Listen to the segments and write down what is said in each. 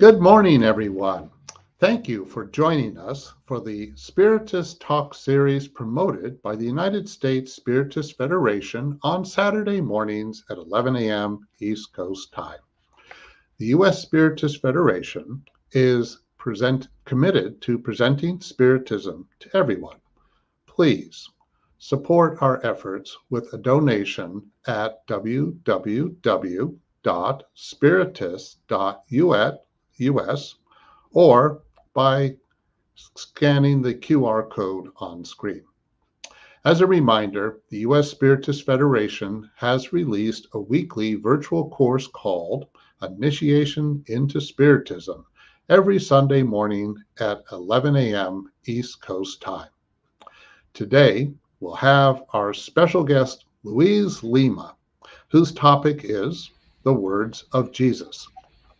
Good morning, everyone. Thank you for joining us for the Spiritist Talk series promoted by the United States Spiritist Federation on Saturday mornings at 11 a.m. East Coast time. The U.S. Spiritist Federation is committed to presenting Spiritism to everyone. Please support our efforts with a donation at www.spiritist.us or by scanning the QR code on screen. As a reminder, the U.S. Spiritist Federation has released a weekly virtual course called Initiation into Spiritism every Sunday morning at 11 a.m. East Coast time. Today, we'll have our special guest, LUIZ Lima, whose topic is the words of Jesus.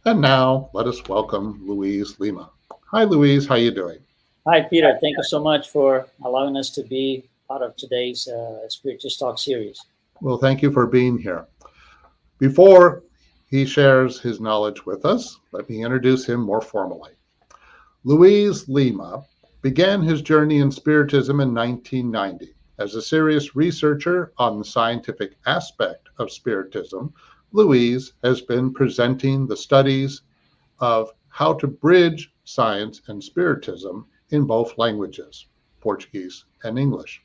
And now, let us welcome LUIZ Lima. Hi, LUIZ. How are you doing? Hi, Peter. Thank you so much for allowing us to be part of today's Spiritist Talk series. Well, thank you for being here. Before he shares his knowledge with us, let me introduce him more formally. LUIZ Lima began his journey in Spiritism in 1990. As a serious researcher on the scientific aspect of Spiritism, LUIZ has been presenting the studies of how to bridge science and Spiritism in both languages, Portuguese and English.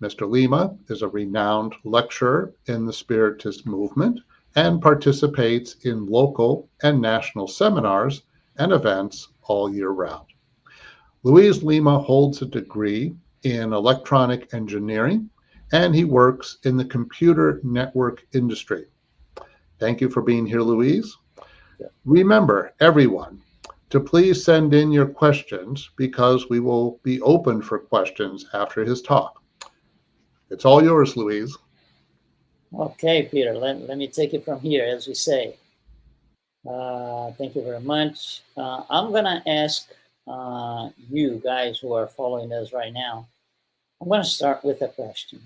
Mr. Lima is a renowned lecturer in the Spiritist movement and participates in local and national seminars and events all year round. LUIZ Lima holds a degree in electronic engineering, and he works in the computer network industry. Thank you for being here, LUIZ. Remember, everyone, to please send in your questions because we will be open for questions after his talk. It's all yours, LUIZ. Okay, Peter, let me take it from here, as we say. Thank you very much. I'm going to ask you guys who are following us right now, I'm going to start with a question.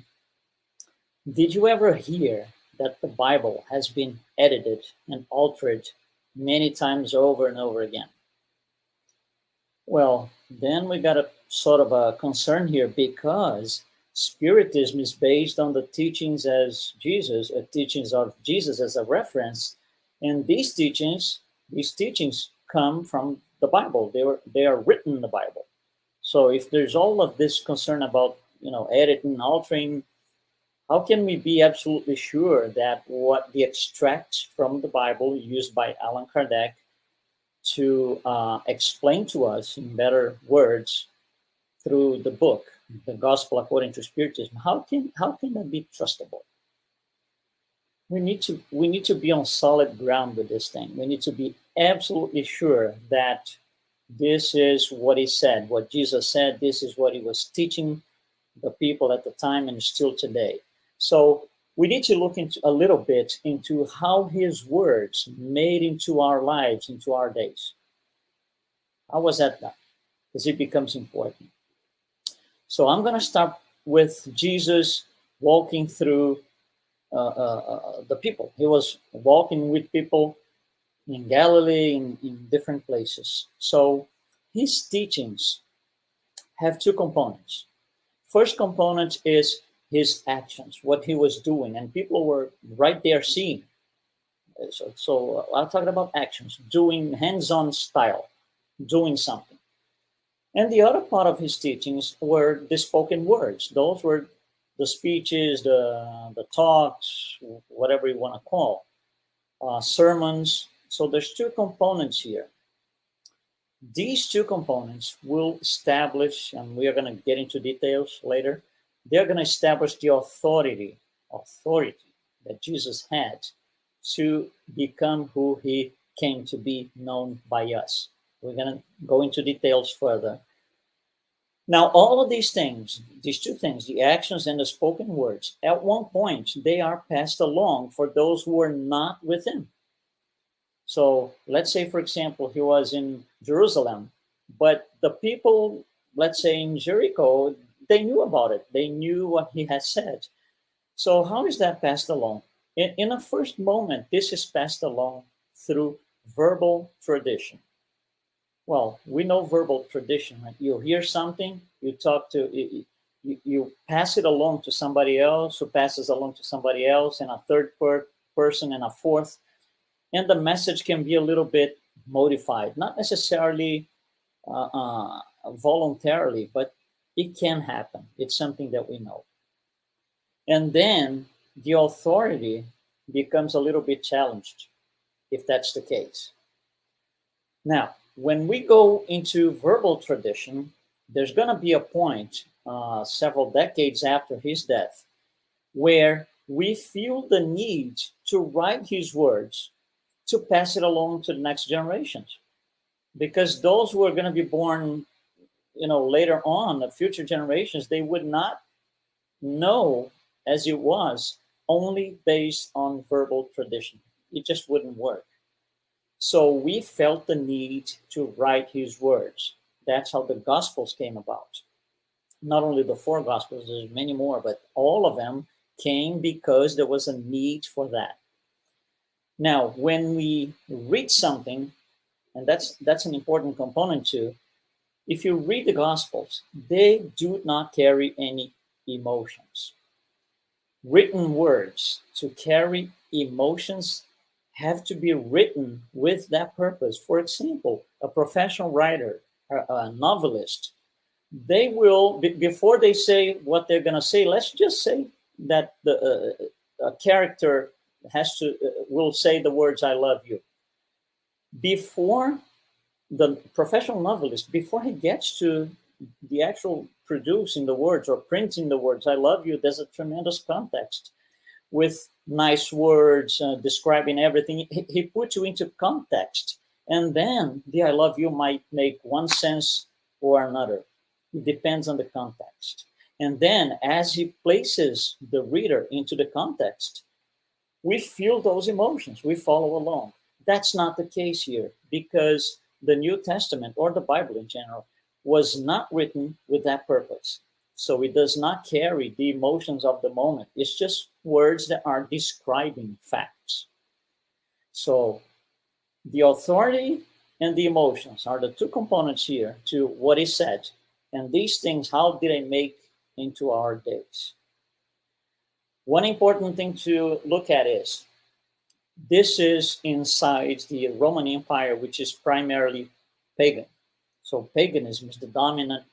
Did you ever hear that the Bible has been edited and altered many times over and over again? Well, then we got a sort of a concern here, because Spiritism is based on the teachings as Jesus, teachings of Jesus as a reference, and these teachings come from the Bible. They are written in the Bible. So if there's all of this concern about editing, altering, how can we be absolutely sure that what the extracts from the Bible used by Allan Kardec to explain to us in better words through the book, the Gospel According to Spiritism, how can that be trustable? We need to be on solid ground with this thing. We need to be absolutely sure that this is what he said, what Jesus said. This is what he was teaching the people at the time and still today. So we need to look into a little bit into how his words made into our lives, into our days. How was that done? Because it becomes important. So I'm going to start with Jesus walking through the people. He was walking with people in Galilee, in different places. So his teachings have two components. First component is his actions, what he was doing, and people were right there seeing. So I'm talking about actions, doing hands-on style, doing something. And the other part of his teachings were the spoken words. Those were the speeches, the talks, whatever you want to call, sermons. So there's two components here. These two components will establish, and we are going to get into details later, they're going to establish the authority that Jesus had to become who he came to be known by us. We're going to go into details further. Now, all of these things, these two things, the actions and the spoken words, at one point, they are passed along for those who are not with him. So let's say, for example, he was in Jerusalem, but the people, let's say in Jericho, they knew about it. They knew what he had said. So how is that passed along? In a first moment, this is passed along through verbal tradition. Well, we know verbal tradition, right? You hear something, you talk to, you pass it along to somebody else, who passes along to somebody else, and a third person, and a fourth. And the message can be a little bit modified, not necessarily voluntarily, but it can happen. It's something that we know. And then the authority becomes a little bit challenged, if that's the case. Now, when we go into verbal tradition, there's going to be a point several decades after his death where we feel the need to write his words to pass it along to the next generations, because those who are going to be born, later on, the future generations, they would not know as it was only based on verbal tradition. It just wouldn't work. So we felt the need to write his words. That's how the Gospels came about. Not only the 4 Gospels, there's many more, but all of them came because there was a need for that. Now, when we read something, and that's an important component too, if you read the Gospels, they do not carry any emotions. Written words to carry emotions have to be written with that purpose. For example, a professional writer, a novelist, they will, before they say what they're going to say, let's just say that the character will say the words, "I love you." Before the professional novelist, before he gets to the actual producing the words or printing the words, "I love you," there's a tremendous context with nice words, describing everything. He puts you into context. And then the "I love you" might make one sense or another. It depends on the context. And then as he places the reader into the context, we feel those emotions, we follow along. That's not the case here, because the New Testament, or the Bible in general, was not written with that purpose. So it does not carry the emotions of the moment. It's just words that are describing facts. So the authority and the emotions are the 2 components here to what is said. And these things, how did they make into our days? One important thing to look at is, this is inside the Roman Empire, which is primarily pagan. So paganism is the dominant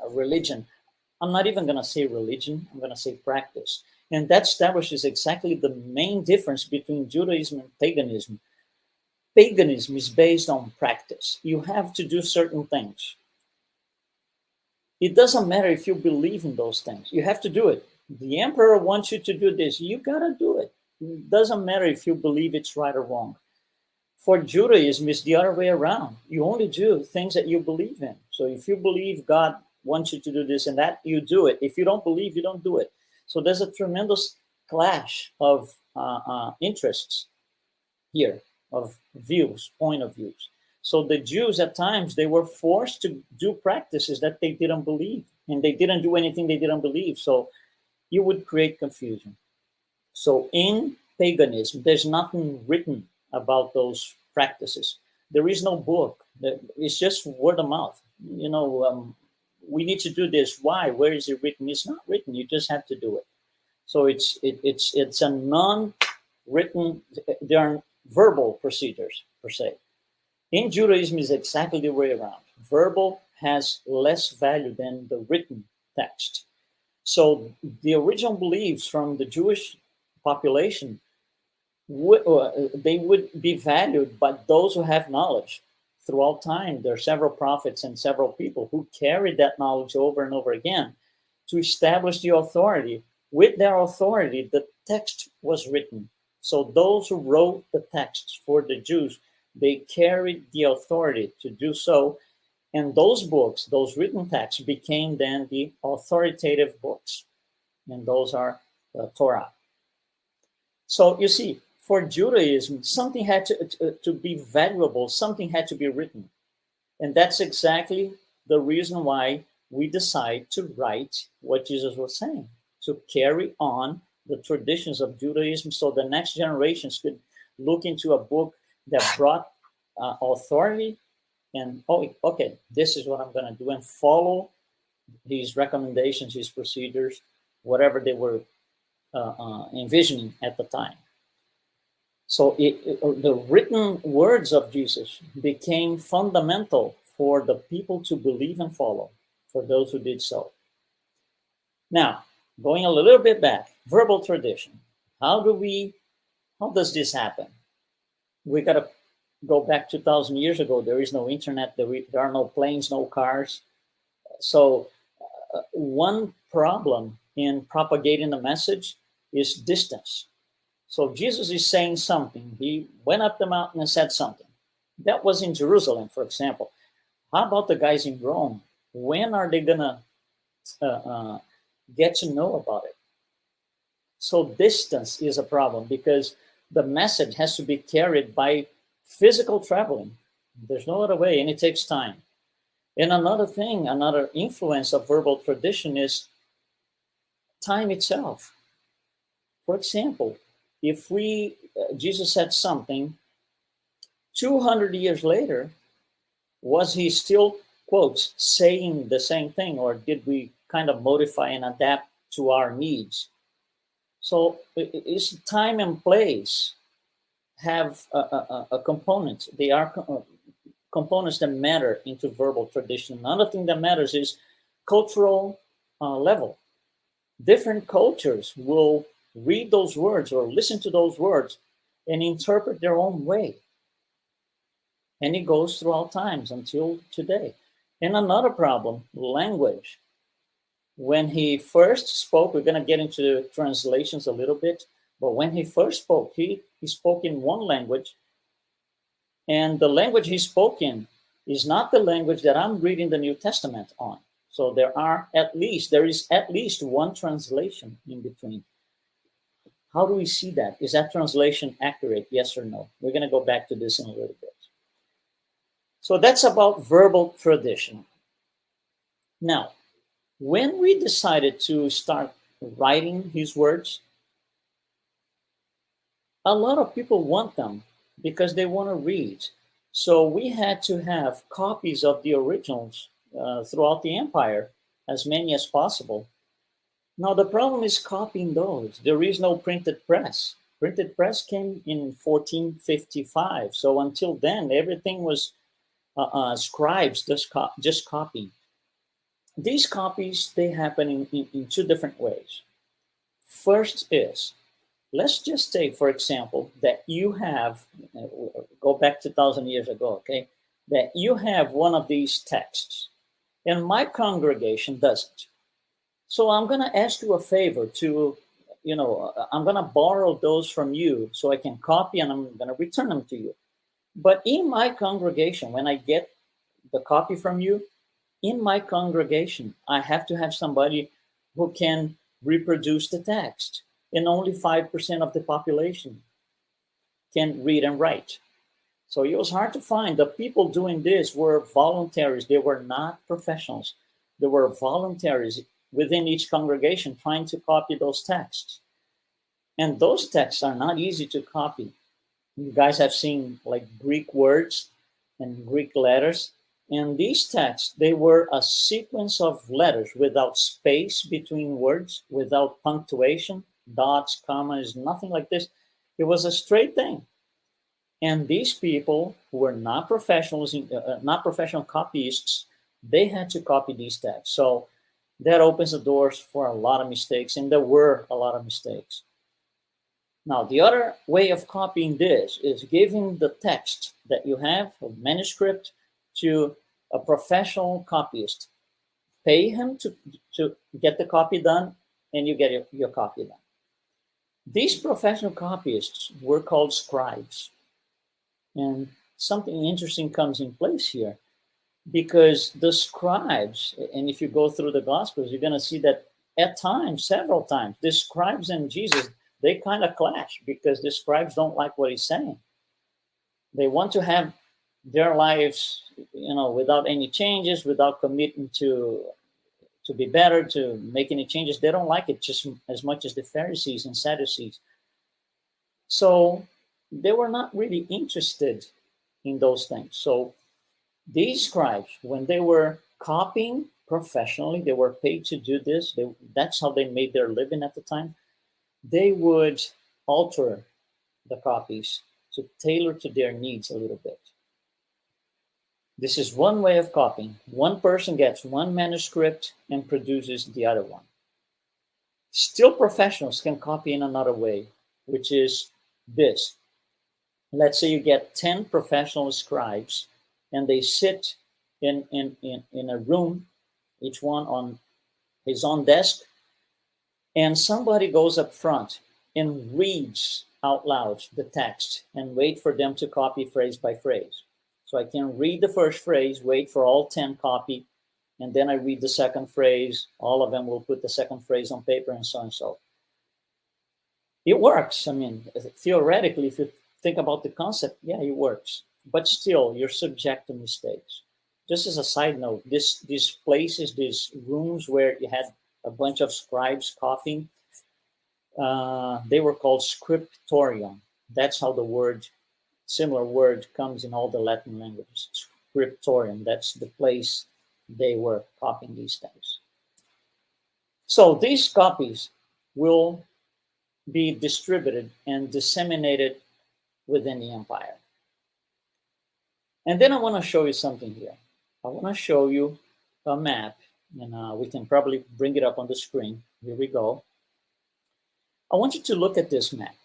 religion. I'm not even going to say religion, I'm going to say practice. And that establishes exactly the main difference between Judaism and paganism. Paganism is based on practice. You have to do certain things. It doesn't matter if you believe in those things. You have to do it. The emperor wants you to do this. You got to do it. It doesn't matter if you believe it's right or wrong. For Judaism, it's the other way around. You only do things that you believe in. So if you believe God wants you to do this and that, you do it. If you don't believe, you don't do it. So there's a tremendous clash of interests here, of views, point of views. So the Jews, at times, they were forced to do practices that they didn't believe, and they didn't do anything they didn't believe. So you would create confusion. So in paganism, there's nothing written about those practices. There is no book. It's just word of mouth. We need to do this. Why? Where is it written? It's not written. You just have to do it. So it's a non-written. There are verbal procedures per se. In Judaism, is exactly the way around. Verbal has less value than the written text. So the original beliefs from the Jewish population, they would be valued by those who have knowledge. Throughout time, there are several prophets and several people who carried that knowledge over and over again to establish the authority. With their authority, the text was written. So those who wrote the texts for the Jews, they carried the authority to do so. And those books, those written texts, became then the authoritative books. And those are the Torah. So you see, for Judaism, something had to be valuable, something had to be written. And that's exactly the reason why we decide to write what Jesus was saying, to carry on the traditions of Judaism so the next generations could look into a book that brought authority and, oh, okay, this is what I'm going to do, and follow his recommendations, his procedures, whatever they were envisioning at the time. So the written words of Jesus became fundamental for the people to believe and follow, for those who did so. Now, going a little bit back, verbal tradition. How does this happen? We got to go back 2,000 years ago. There is no internet. There are no planes, no cars. So one problem in propagating the message is distance. So Jesus is saying something. He went up the mountain and said something. That was in Jerusalem, for example. How about the guys in Rome? When are they going to get to know about it? So distance is a problem because the message has to be carried by physical traveling. There's no other way, and it takes time. And another thing, another influence of verbal tradition is time itself. For example, if Jesus said something 200 years later, was he still, quotes, saying the same thing, or did we kind of modify and adapt to our needs? So it's time and place have a component. They are components that matter into verbal tradition. Another thing that matters is cultural level. Different cultures will read those words or listen to those words and interpret their own way. And it goes throughout times until today. And another problem, language. When he first spoke, we're going to get into translations a little bit, but when he first spoke, he spoke in one language, and the language he spoke in is not the language that I'm reading the New Testament on. So there is at least one translation in between. How do we see that? Is that translation accurate? Yes or no? We're going to go back to this in a little bit. So that's about verbal tradition. Now, when we decided to start writing his words, a lot of people want them because they want to read. So we had to have copies of the originals throughout the empire, as many as possible. Now, the problem is copying those. There is no printed press. Printed press came in 1455. So until then, everything was scribes just copying. These copies, they happen in two different ways. First is, let's just say, for example, that you have, go back 2,000 years ago, okay, that you have one of these texts, and my congregation doesn't. So I'm going to ask you a favor to, I'm going to borrow those from you so I can copy and I'm going to return them to you. But in my congregation, when I get the copy from you, in my congregation, I have to have somebody who can reproduce the text, and only 5% of the population can read and write. So it was hard to find. The people doing this were voluntaries. They were not professionals. They were voluntaries within each congregation trying to copy those texts. And those texts are not easy to copy. You guys have seen like Greek words and Greek letters. And these texts, they were a sequence of letters without space between words, without punctuation, dots, commas, nothing like this. It was a straight thing. And these people who were not professionals, not professional copyists, they had to copy these texts. So that opens the doors for a lot of mistakes, and there were a lot of mistakes. Now, the other way of copying this is giving the text that you have, a manuscript, to a professional copyist. Pay him to get the copy done, and you get your copy done. These professional copyists were called scribes. And something interesting comes in place here, because the scribes, and if you go through the Gospels, you're going to see that at times, several times, the scribes and Jesus, they kind of clash, because the scribes don't like what he's saying. They want to have their lives, without any changes, without committing to be better, to make any changes. They don't like it just as much as the Pharisees and Sadducees. So they were not really interested in those things. So These scribes, when they were copying professionally, they were paid to do this. That's how they made their living at the time. They would alter the copies to tailor to their needs a little bit. This is one way of copying. One person gets one manuscript and produces the other one. Still, professionals can copy in another way, which is this. Let's say you get 10 professional scribes and they sit in a room, each one on his own desk, and somebody goes up front and reads out loud the text and wait for them to copy phrase by phrase. So I can read the first phrase, wait for all 10 copy, and then I read the second phrase. All of them will put the second phrase on paper and so and so. It works. I mean, theoretically, if you think about the concept, yeah, it works. But still, you're subject to mistakes. Just as a side note, these places, these rooms where you had a bunch of scribes copying, they were called scriptorium. That's how the word, similar word, comes in all the Latin languages. Scriptorium, that's the place they were copying these things. So these copies will be distributed and disseminated within the empire. And then I want to show you something here. I want to show you a map, and we can probably bring it up on the screen. Here we go. I want you to look at this map.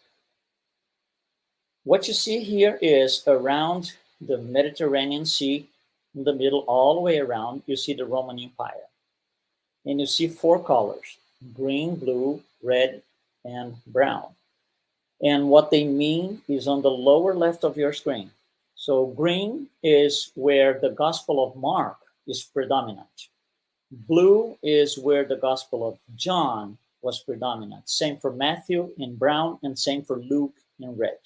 What you see here is around the Mediterranean Sea, in the middle, all the way around, you see the Roman Empire. And you see 4 colors: green, blue, red, and brown. And what they mean is on the lower left of your screen. So green is where the Gospel of Mark is predominant. Blue is where the Gospel of John was predominant. Same for Matthew in brown, and same for Luke in red.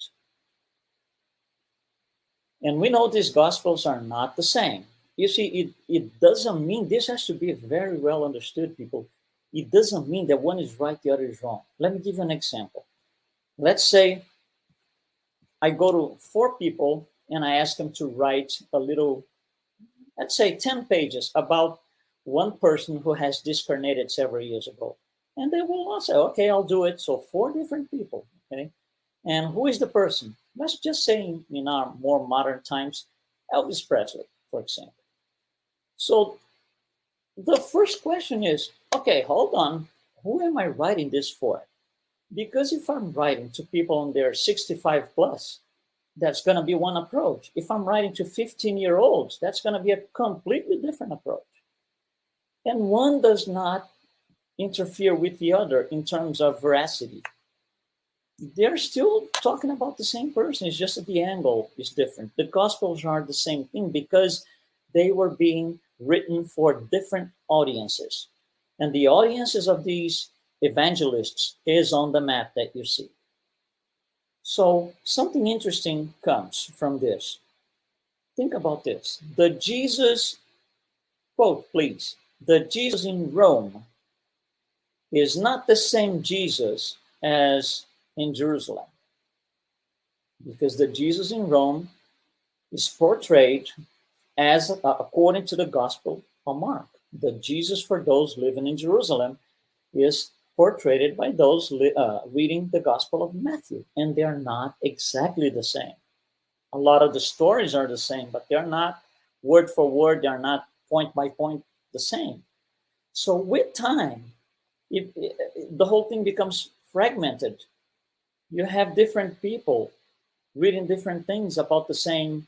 And we know these Gospels are not the same. You see, it doesn't mean, this has to be very well understood, people. It doesn't mean that one is right, the other is wrong. Let me give you an example. Let's say I go to 4 people and I ask them to write a little, let's say 10 pages about one person who has discarnated several years ago. And they will all say, okay, I'll do it. So 4 different people, okay? And who is the person? Let's just say in our more modern times, Elvis Presley, for example. So the first question is, okay, hold on, who am I writing this for? Because if I'm writing to people on their 65 plus, that's going to be one approach. If I'm writing to 15-year-olds, that's going to be a completely different approach. And one does not interfere with the other in terms of veracity. They're still talking about the same person. It's just that the angle is different. The Gospels are the same thing because they were being written for different audiences. And the audiences of these evangelists is on the map that you see. So something interesting comes from this. Think about this. The Jesus, quote please, the Jesus in Rome is not the same Jesus as in Jerusalem. Because the Jesus in Rome is portrayed as, according to the Gospel of Mark. The Jesus for those living in Jerusalem is portrayed by those reading the Gospel of Matthew, and they're not exactly the same. A lot of the stories are the same, but they're not word for word, they're not point by point the same. So with time, the whole thing becomes fragmented. You have different people reading different things about the same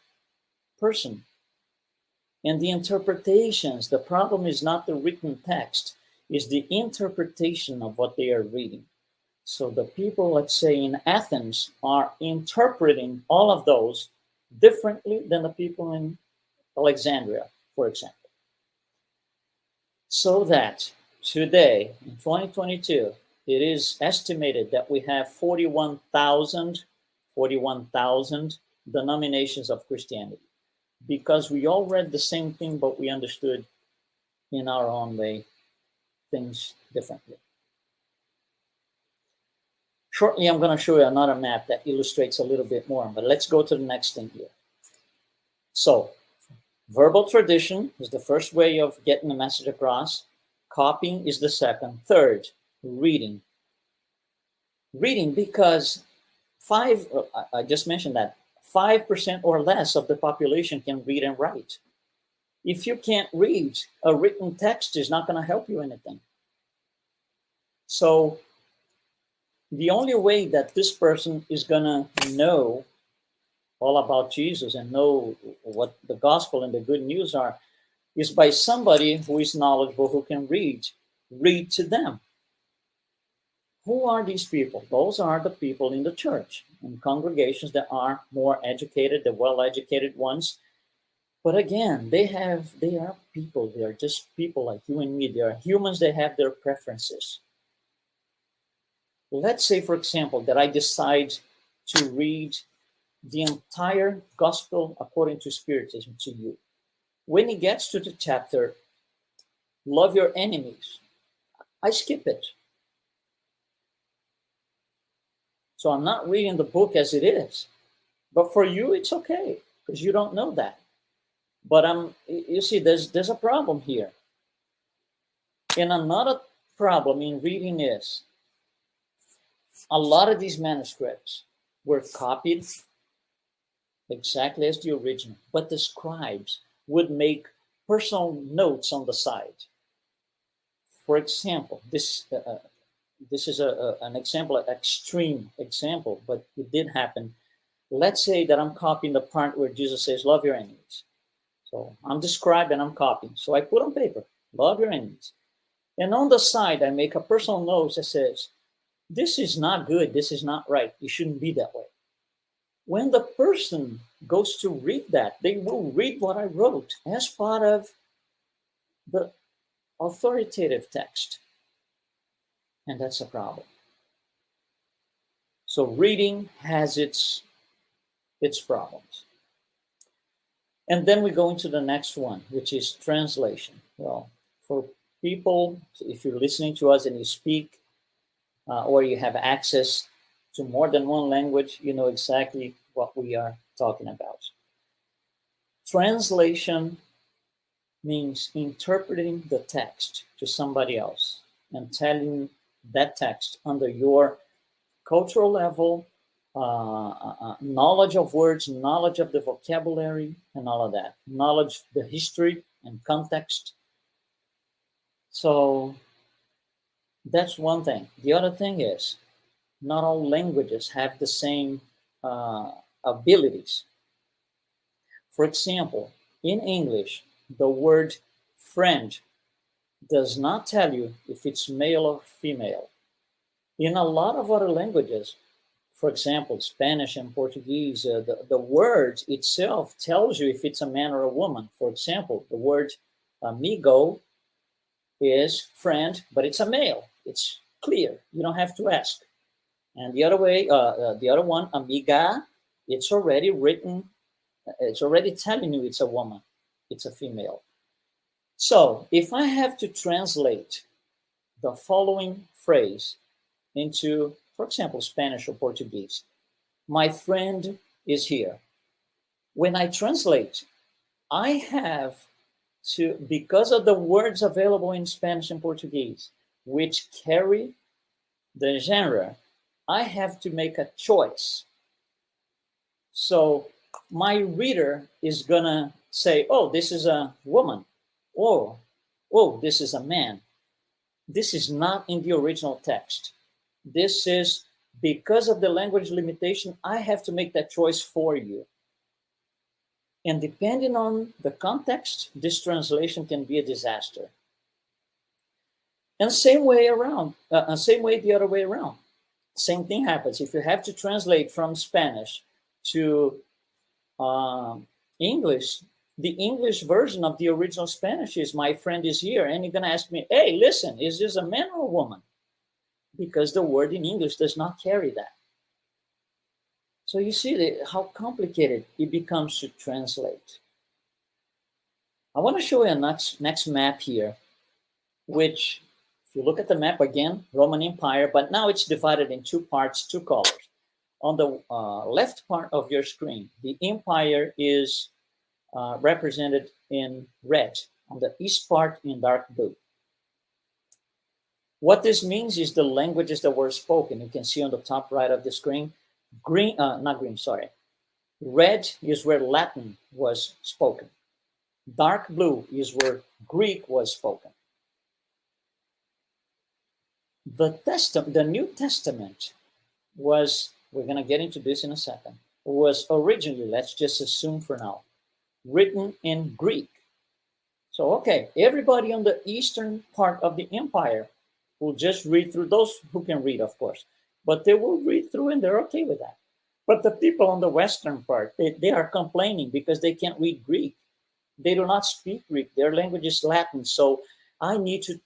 person. And the interpretations, the problem is not the written text, is the interpretation of what they are reading. So the people, let's say in Athens, are interpreting all of those differently than the people in Alexandria, for example. So that today, in 2022, it is estimated that we have 41,000 denominations of Christianity, because we all read the same thing, but we understood in our own way things differently. Shortly, I'm going to show you another map that illustrates a little bit more, but let's go to the next thing here. So Verbal tradition is the first way of getting the message across. Copying is the second. Third, reading. Reading, because I just mentioned that 5% or less of the population can read and write. If you can't read, a written text is not going to help you anything. So the only way that this person is going to know all about Jesus and know what the gospel and the good news are is by somebody who is knowledgeable, who can read to them. Who are these people? Those are the people in the church, in congregations that are more educated, the well-educated ones. But again, they are people. They are just people like you and me. They are humans. They have their preferences. Let's say, for example, that I decide to read the entire gospel according to Spiritism to you. When it gets to the chapter, love your enemies, I skip it. So I'm not reading the book as it is. But for you, it's okay, because you don't know that. But you see, there's a problem here. And another problem in reading is a lot of these manuscripts were copied exactly as the original, but the scribes would make personal notes on the side. For example, this is an example, an extreme example, but it did happen. Let's say that I'm copying the part where Jesus says, love your enemies. So I'm the scribe and I'm copying. So I put on paper, love your enemies. And on the side, I make a personal note that says, this is not good, this is not right, it shouldn't be that way. When the person goes to read that, they will read what I wrote as part of the authoritative text. And that's a problem. So reading has its problems. And then we go into the next one, which is translation. Well, for people, if you're listening to us and you speak or you have access to more than one language, you know exactly what we are talking about. Translation means interpreting the text to somebody else and telling that text under your cultural level, knowledge of words, knowledge of the vocabulary, and all of that. Knowledge, the history and context. So that's one thing. The other thing is, not all languages have the same abilities. For example, in English, the word friend does not tell you if it's male or female. In a lot of other languages, for example, Spanish and Portuguese, the word itself tells you if it's a man or a woman. For example, the word amigo is friend, but it's a male. It's clear. You don't have to ask. And the other way, the other one, amiga, it's already written. It's already telling you it's a woman. It's a female. So if I have to translate the following phrase into, for example, Spanish or Portuguese, my friend is here. When I translate, I have to, because of the words available in Spanish and Portuguese, which carry the genre, I have to make a choice. So my reader is gonna say, oh, this is a woman, or, oh, this is a man. This is not in the original text. This is, because of the language limitation, I have to make that choice for you. And depending on the context, this translation can be a disaster. And same way the other way around. Same thing happens. If you have to translate from Spanish to English, the English version of the original Spanish is my friend is here. And you're going to ask me, hey, listen, is this a man or a woman? Because the word in English does not carry that. So you see how complicated it becomes to translate. I want to show you a next map here, which, if you look at the map again, Roman Empire, but now it's divided in two parts, two colors. On the left part of your screen, the empire is represented in red, on the east part in dark blue. What this means is the languages that were spoken. You can see on the top right of the screen, red is where Latin was spoken. Dark blue is where Greek was spoken. The New Testament was, we're going to get into this in a second, was originally, let's just assume for now, written in Greek. So, okay, everybody on the eastern part of the empire will just read through, those who can read, of course, but they will read through and they're okay with that. But the people on the western part, they are complaining because they can't read Greek. They do not speak Greek. Their language is Latin. So I need to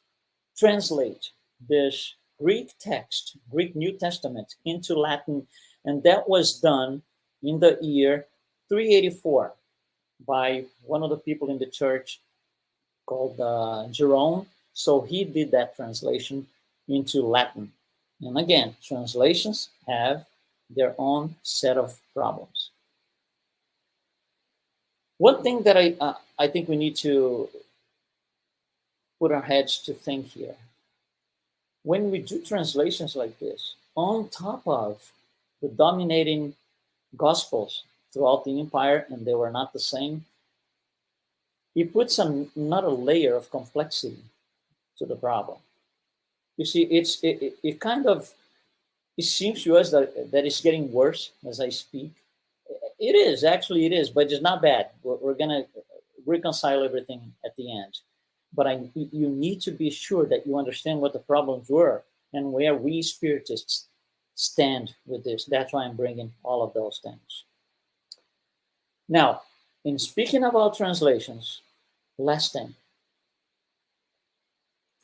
translate this Greek text, Greek New Testament, into Latin. And that was done in the year 384 by one of the people in the church called Jerome. So he did that translation into Latin. And again, translations have their own set of problems. One thing that I think we need to put our heads to think here, when we do translations like this, on top of the dominating gospels throughout the empire, and they were not the same, it puts another layer of complexity to the problem. You see, it kind of, it seems to us that it's getting worse as I speak. It is, actually it is, but it's not bad. We're going to reconcile everything at the end. But you need to be sure that you understand what the problems were and where we Spiritists stand with this. That's why I'm bringing all of those things. Now, in speaking about translations, last thing,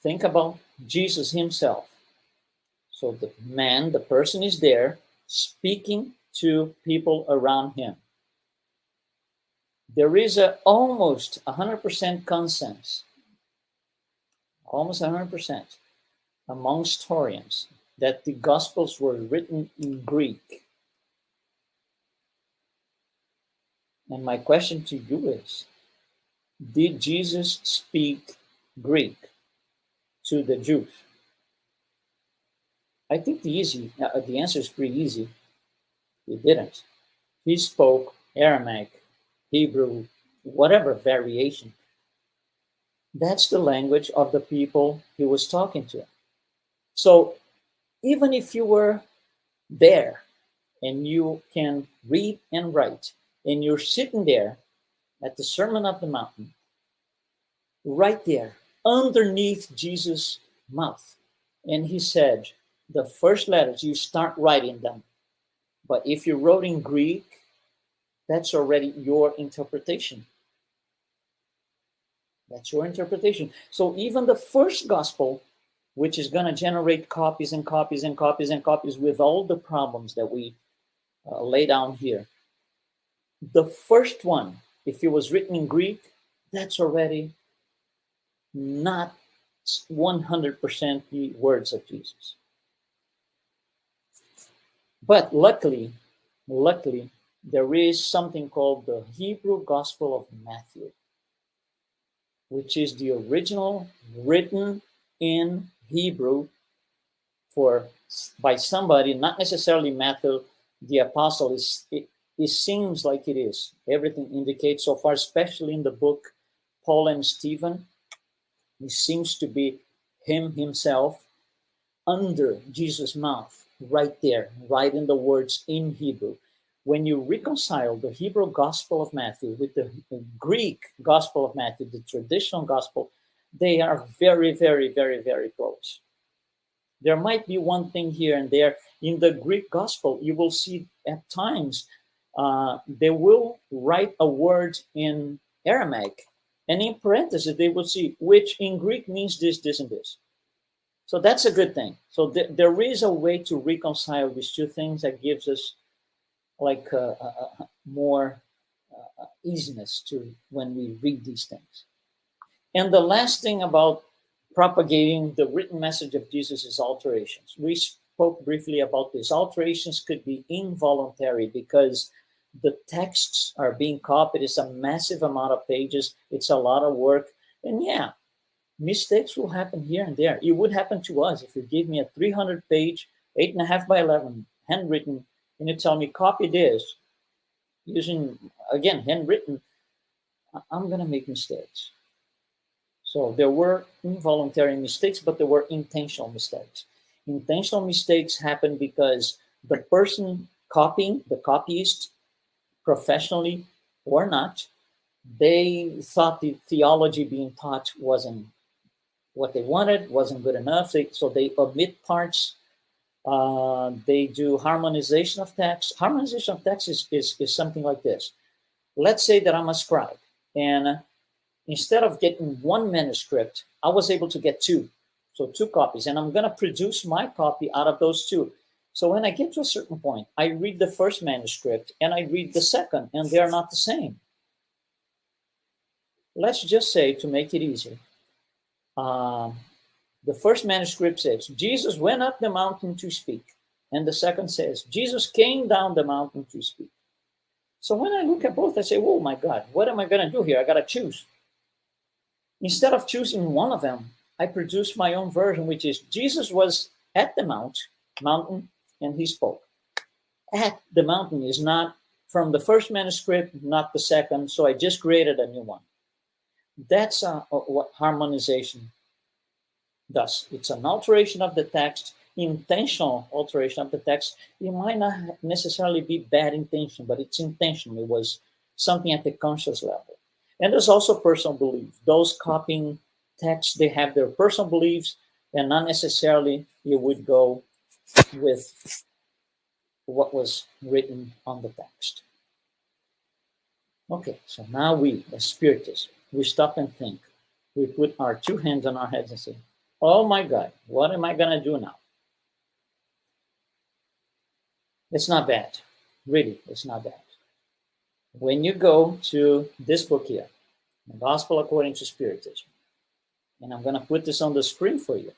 think about Jesus himself. So the person is there speaking to people around him. There is almost 100% consensus, almost 100% among historians, that the Gospels were written in Greek. And my question to you is, did Jesus speak Greek to the Jews? I think the answer is pretty easy. He didn't. He spoke Aramaic, Hebrew, whatever variation. That's the language of the people he was talking to. So even if you were there and you can read and write, and you're sitting there at the Sermon on the Mountain, right there, underneath Jesus' mouth, and he said, the first letters, you start writing them. But if you wrote in Greek, that's already your interpretation. That's your interpretation. So even the first gospel, which is going to generate copies and copies and copies and copies with all the problems that we lay down here, the first one, if it was written in Greek, that's already not 100% the words of Jesus. But luckily, there is something called the Hebrew Gospel of Matthew, which is the original written in Hebrew by somebody, not necessarily Matthew the apostle. It seems like it is. Everything indicates so far, especially in the book Paul and Stephen, it seems to be himself under Jesus' mouth, right there, writing the words in Hebrew. When you reconcile the Hebrew Gospel of Matthew with the Greek Gospel of Matthew, the traditional gospel, they are very, very, very, very close. There might be one thing here and there. In the Greek Gospel, you will see at times they will write a word in Aramaic, and in parentheses, they will see, which in Greek means this, this, and this. So that's a good thing. So there is a way to reconcile these two things that gives us like more easiness to when we read these things. And the last thing about propagating the written message of Jesus is alterations. We spoke briefly about this. Alterations could be involuntary because The texts are being copied. It's a massive amount of pages. It's a lot of work. And yeah, mistakes will happen here and there. It would happen to us if you give me a 300-page, 8.5 by 11, handwritten, and you tell me, copy this, using, again, handwritten, I'm going to make mistakes. So there were involuntary mistakes, but there were intentional mistakes. Intentional mistakes happen because the person copying, the copyist, professionally or not, they thought the theology being taught wasn't what they wanted, wasn't good enough. So they omit parts. They do harmonization of text. Harmonization of text is something like this. Let's say that I'm a scribe, and instead of getting one manuscript, I was able to get two. So two copies, and I'm going to produce my copy out of those two. So when I get to a certain point, I read the first manuscript and I read the second, and they are not the same. Let's just say, to make it easy, the first manuscript says, Jesus went up the mountain to speak. And the second says, Jesus came down the mountain to speak. So when I look at both, I say, oh my God, what am I going to do here? I got to choose. Instead of choosing one of them, I produce my own version, which is Jesus was at the mountain, and he spoke. At the mountain is not from the first manuscript, not the second, so I just created a new one. That's what harmonization does. It's an alteration of the text, intentional alteration of the text. It might not necessarily be bad intention, but it's intentional. It was something at the conscious level. And there's also personal belief. Those copying text, they have their personal beliefs, and not necessarily you would go with what was written on the text. Okay, so now we, as Spiritists, we stop and think. We put our two hands on our heads and say, oh my God, what am I going to do now? It's not bad. Really, it's not bad. When you go to this book here, The Gospel According to Spiritism, and I'm going to put this on the screen for you,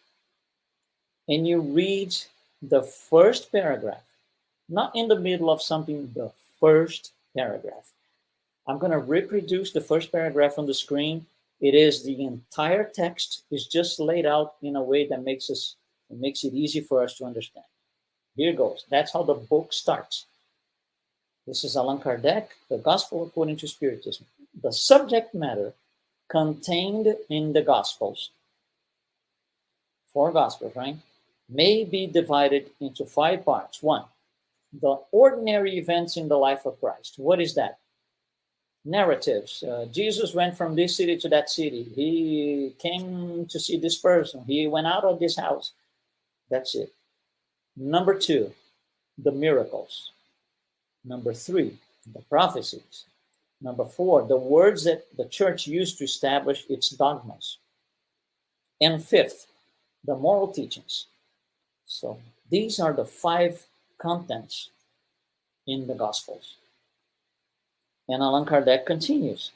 and you read the first paragraph, not in the middle of something, the first paragraph. I'm going to reproduce the first paragraph on the screen. It is the entire text is just laid out in a way that makes it easy for us to understand. Here goes. That's how the book starts. This is Allan Kardec, The Gospel According to Spiritism. The subject matter contained in the Gospels, 4 Gospels, right, may be divided into 5 parts. 1, the ordinary events in the life of Christ. What is that? Narratives. Jesus went from this city to that city. He came to see this person. He went out of this house. That's it. Number 2, the miracles. Number 3, the prophecies. Number 4, the words that the church used to establish its dogmas. And 5th, the moral teachings. So these are the 5 contents in the Gospels. And Allan Kardec continues,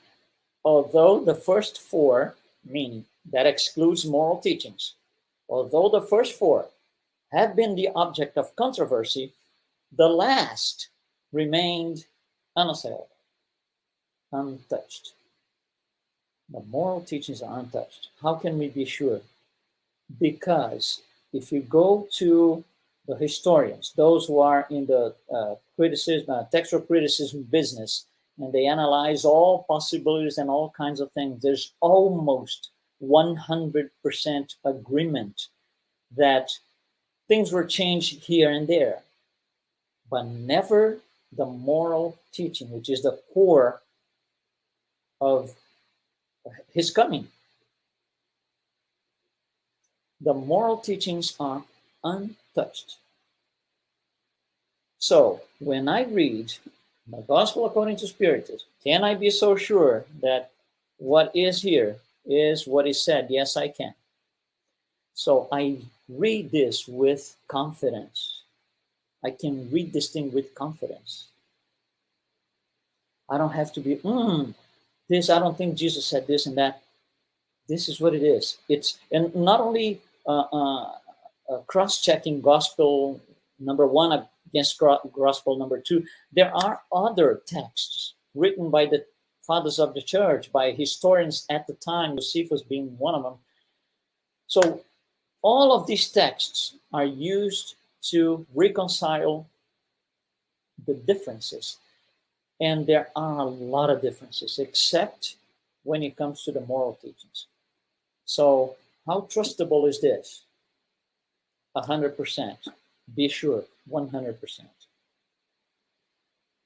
although the first 4, meaning that excludes moral teachings, although the first 4 have been the object of controversy, the last remained unassailable, untouched. The moral teachings are untouched. How can we be sure? Because if you go to the historians, those who are in the textual criticism business, and they analyze all possibilities and all kinds of things, there's almost 100% agreement that things were changed here and there, but never the moral teaching, which is the core of his coming. The moral teachings are untouched. So when I read the Gospel According to Spiritism, can I be so sure that what is here is what is said? Yes, I can. So I read this with confidence. I can read this thing with confidence. I don't have to be, this, I don't think Jesus said this and that. This is what it is. It's, and not only cross-checking gospel number 1 against gospel number 2. There are other texts written by the fathers of the church, by historians at the time, Josephus being one of them. So all of these texts are used to reconcile the differences. And there are a lot of differences, except when it comes to the moral teachings. So how trustable is this? 100%. Be sure, 100%.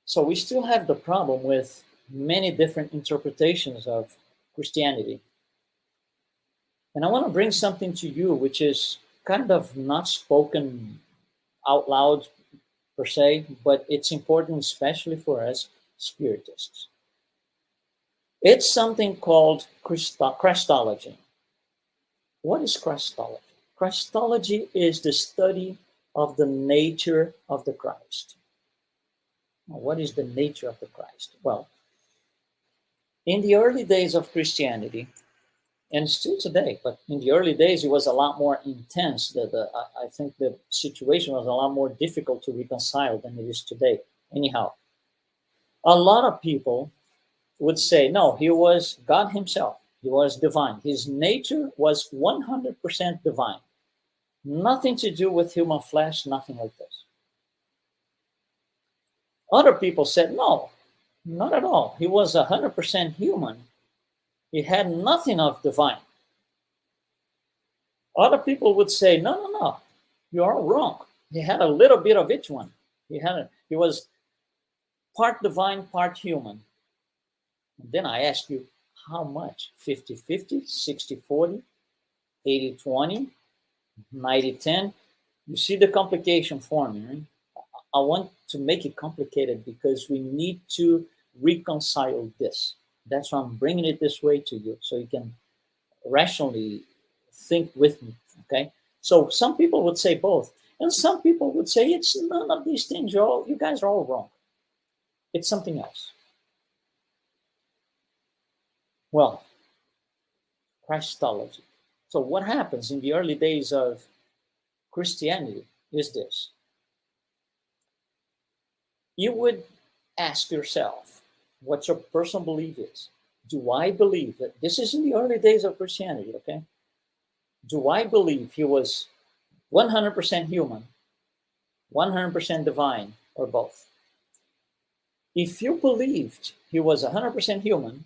So we still have the problem with many different interpretations of Christianity. And I want to bring something to you which is kind of not spoken out loud per se, but it's important especially for us Spiritists. It's something called Christology. What is Christology? Christology is the study of the nature of the Christ. Now, what is the nature of the Christ? Well, in the early days of Christianity, and still today, but in the early days, it was a lot more intense. I think the situation was a lot more difficult to reconcile than it is today. Anyhow, a lot of people would say, no, he was God himself. He was divine. His nature was 100% divine. Nothing to do with human flesh, nothing like this. Other people said, no, not at all. He was 100% human. He had nothing of divine. Other people would say, no, you are wrong. He had a little bit of each one. He was part divine, part human. And then I ask you, how much? 50-50, 60-40, 80-20, 90-10? You see the complication forming, right? I want to make it complicated because we need to reconcile this. That's why I'm bringing it this way to you, so you can rationally think with me, okay? So some people would say both, and some people would say it's none of these things. You guys are all wrong. It's something else. Well, Christology. So what happens in the early days of Christianity is this. You would ask yourself what your personal belief is. Do I believe that this is in the early days of Christianity, okay? Do I believe he was 100% human, 100% divine, or both? If you believed he was 100% human,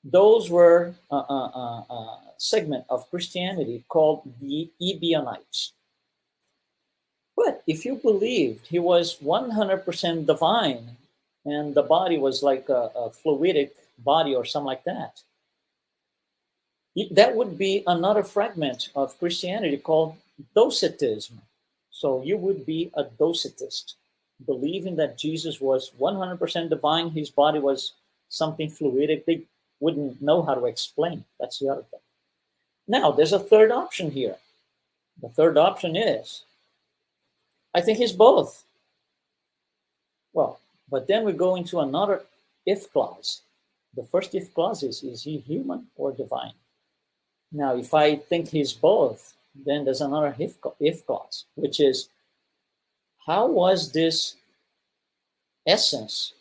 those were a segment of Christianity called the Ebionites. But if you believed he was 100% divine and the body was like a fluidic body or something like that, that would be another fragment of Christianity called Docetism. So you would be a Docetist, believing that Jesus was 100% divine, his body was something fluidic. They wouldn't know how to explain. That's the other thing. Now, there's a third option here. The third option is, I think he's both. Well, but then we go into another if clause. The first if clause is he human or divine? Now, if I think he's both, then there's another if clause, which is, how was this essence?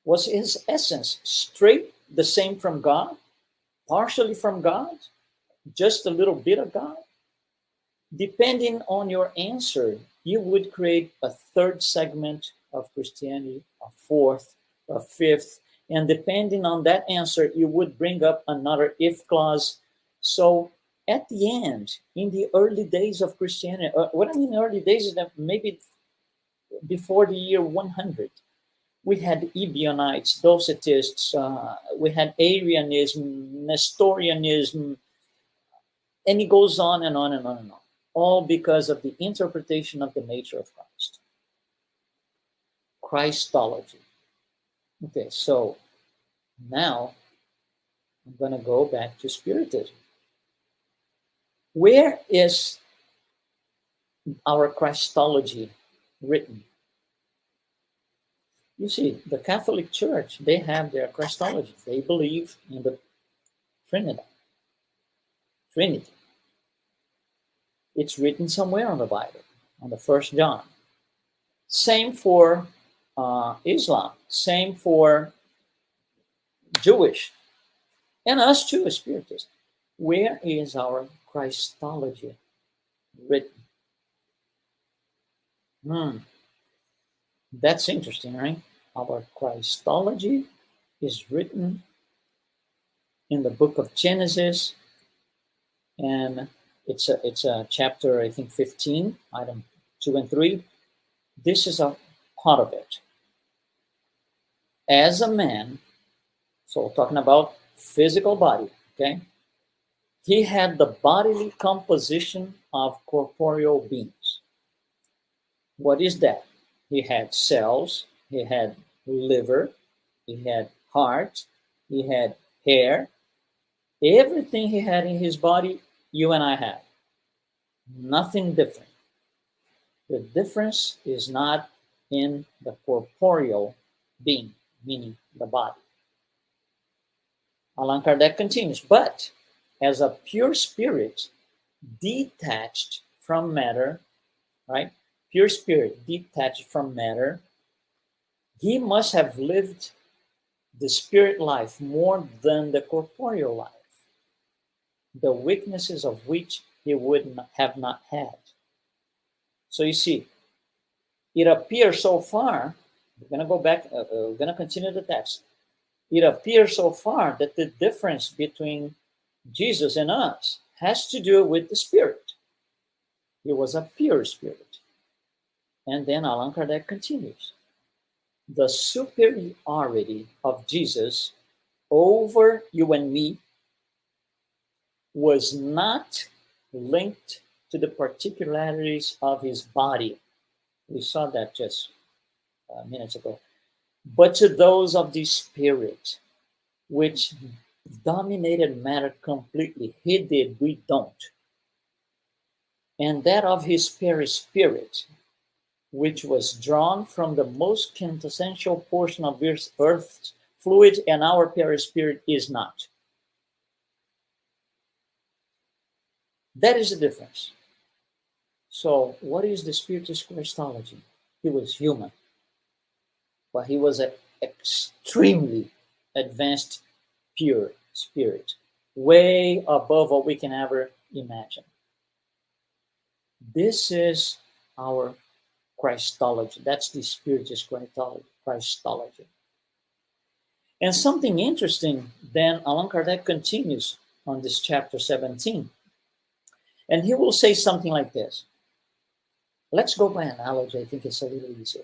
Was his essence straight the same from God, partially from God, just a little bit of God? Depending on your answer, you would create a third segment of Christianity, a fourth, a fifth, and depending on that answer, you would bring up another if clause. So at the end, in the early days of Christianity, what I mean early days is that maybe before the year 100, we had Ebionites, Docetists, we had Arianism, Nestorianism, and it goes on and on and on and on, all because of the interpretation of the nature of Christ. Christology. Okay, so now I'm going to go back to Spiritism. Where is our Christology written? You see, the Catholic Church, they have their Christology. They believe in the Trinity. It's written somewhere on the Bible, on the 1 John. Same for Islam. Same for Jewish. And us too, as Spiritists. Where is our Christology written? That's interesting, right? Our Christology is written in the book of Genesis, and it's a chapter, I think 15, item 2 and 3. This is a part of it. As a man, so talking about physical body, okay? He had the bodily composition of corporeal beings. What is that? He had cells, he had liver, he had heart, he had hair. Everything he had in his body, you and I have. Nothing different. The difference is not in the corporeal being, meaning the body. Allan Kardec continues, but as a pure spirit, detached from matter, right? Pure spirit, detached from matter, he must have lived the spirit life more than the corporeal life, the weaknesses of which he would have not had. So you see, it appears so far, we're going to go back, we're going to continue the text. It appears so far that the difference between Jesus and us has to do with the spirit. He was a pure spirit. And then Allan Kardec continues. The superiority of Jesus over you and me was not linked to the particularities of his body. We saw that just minutes ago. But to those of the spirit, which dominated matter completely. He did, we don't. And that of his perispirit, which was drawn from the most quintessential portion of Earth's fluid, and our perispirit is not. That is the difference. So what is the Spiritist Christology? He was human, but he was an extremely advanced, pure spirit, way above what we can ever imagine. This is our Christology. That's the Spiritist Christology. And something interesting, then Allan Kardec continues on this chapter 17. And he will say something like this. Let's go by analogy. I think it's a little easier.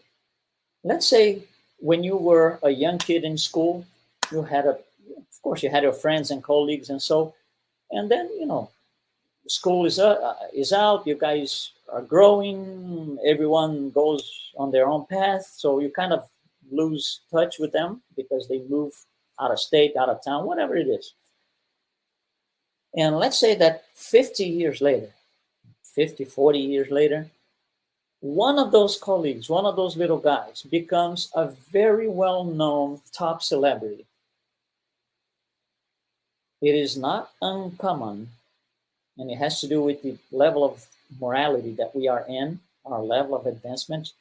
Let's say when you were a young kid in school, you had of course, you had your friends and colleagues and so, and then, school is out, you guys are growing, everyone goes on their own path, so you kind of lose touch with them because they move out of state, out of town, whatever it is. And let's say that 50 years later, 50, 40 years later, one of those colleagues, one of those little guys becomes a very well-known top celebrity. It is not uncommon, and it has to do with the level of morality that we are in, our level of advancement.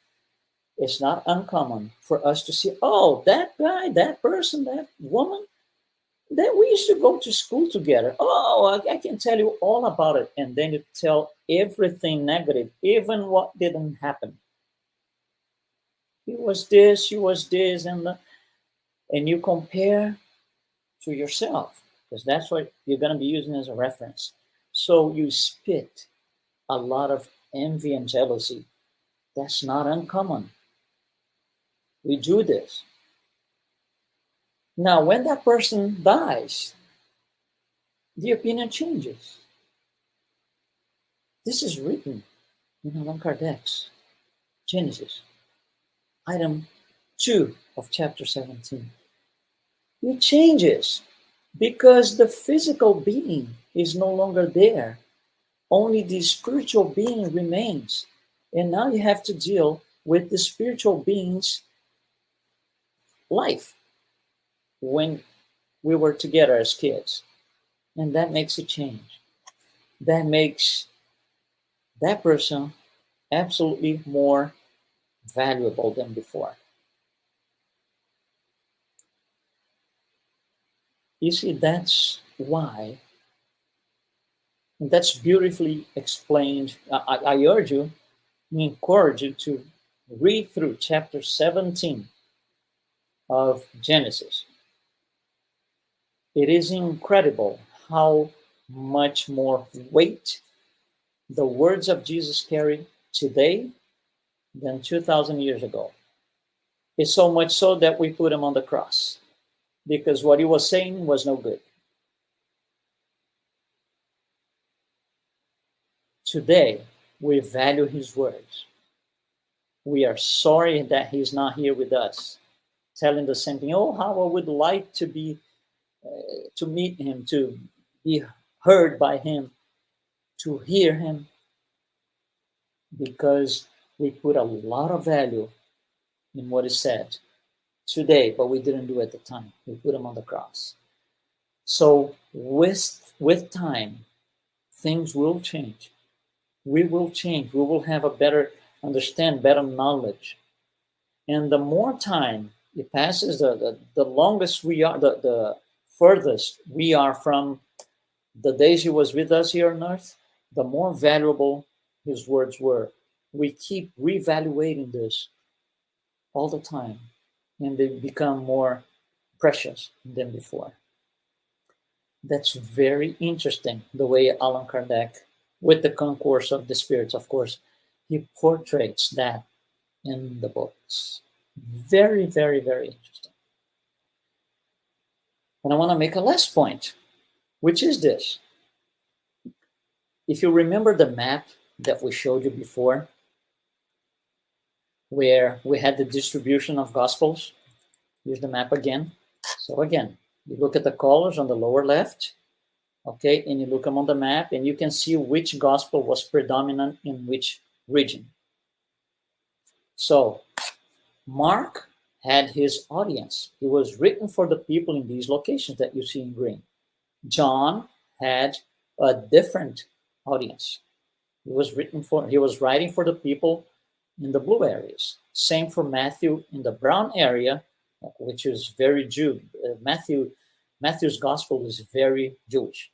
It's not uncommon for us to see, oh, that guy, that person, that woman, that we used to go to school together. Oh, I can tell you all about it. And then you tell everything negative, even what didn't happen. He was this, and you compare to yourself, because that's what you're going to be using as a reference. So you spit a lot of envy and jealousy. That's not uncommon. We do this. Now, when that person dies, the opinion changes. This is written in Allan Kardec's Genesis, item 2 of chapter 17. It changes because the physical being is no longer there. Only the spiritual being remains. And now you have to deal with the spiritual being's life when we were together as kids. And that makes a change. That makes that person absolutely more valuable than before. You see, that's why, and that's beautifully explained. I urge you, I encourage you to read through chapter 17 of Genesis. It is incredible how much more weight the words of Jesus carry today than 2,000 years ago. It's so much so that we put him on the cross, because what he was saying was no good. Today, we value his words. We are sorry that he's not here with us, telling the same thing. Oh, how I would like to be, to meet him, to be heard by him, to hear him, because we put a lot of value in what is said today, but we didn't do it at the time. We put him on the cross. So with time, things will change. We will change. We will have a better understand, better knowledge. And the more time it passes, the longest we are, the furthest we are from the days he was with us here on earth, the more valuable his words were. We keep reevaluating this all the time, and they become more precious than before. That's very interesting, the way Allan Kardec, with the Concourse of the Spirits, of course, he portrays that in the books. Very, very, very interesting. And I want to make a last point, which is this. If you remember the map that we showed you before, where we had the distribution of Gospels, here's the map again. So again, you look at the colors on the lower left, okay, and you look them on the map, and you can see which Gospel was predominant in which region. So Mark had his audience. It was written for the people in these locations that you see in green. John had a different audience. He was writing for the people in the blue areas. Same for Matthew in the brown area, which is very Jew. Matthew's gospel is very Jewish.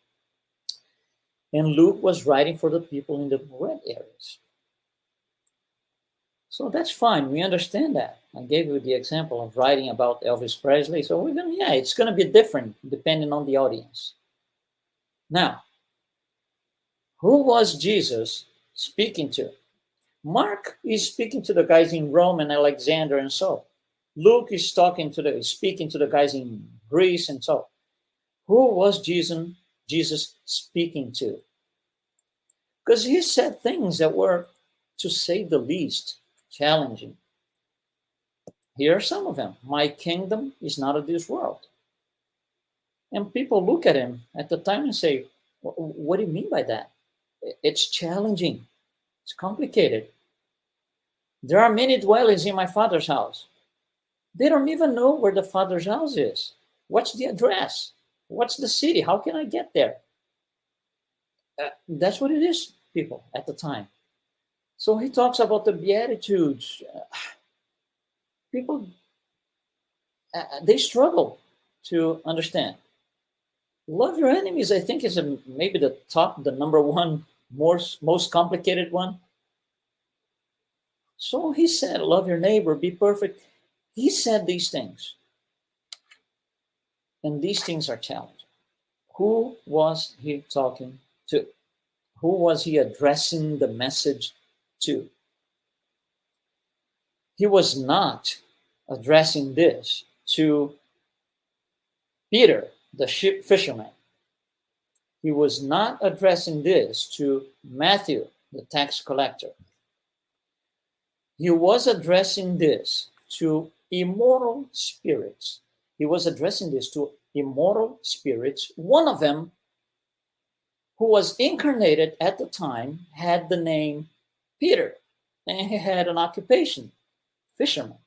And Luke was writing for the people in the red areas. So that's fine. We understand that. I gave you the example of writing about Elvis Presley. So it's going to be different depending on the audience. Now, who was Jesus speaking to? Mark is speaking to the guys in Rome and Alexander and so. Luke is speaking to the guys in Greece and so. Who was Jesus speaking to? Because he said things that were, to say the least, challenging. Here are some of them. My kingdom is not of this world. And people look at him at the time and say, what do you mean by that? It's challenging. It's complicated. There are many dwellings in my Father's house. They don't even know where the Father's house is. What's the address? What's the city? How can I get there? That's what it is, people, at the time. So he talks about the Beatitudes. People, they struggle to understand. Love your enemies, I think, is maybe the number one most complicated one. So he said, love your neighbor, be perfect. He said these things. And these things are challenging. Who was he talking to? Who was he addressing the message to? He was not addressing this to Peter, the ship fisherman. He was not addressing this to Matthew, the tax collector. He was addressing this to immoral spirits. He was addressing this to immoral spirits. One of them, who was incarnated at the time, had the name Peter, and he had an occupation, fisherman.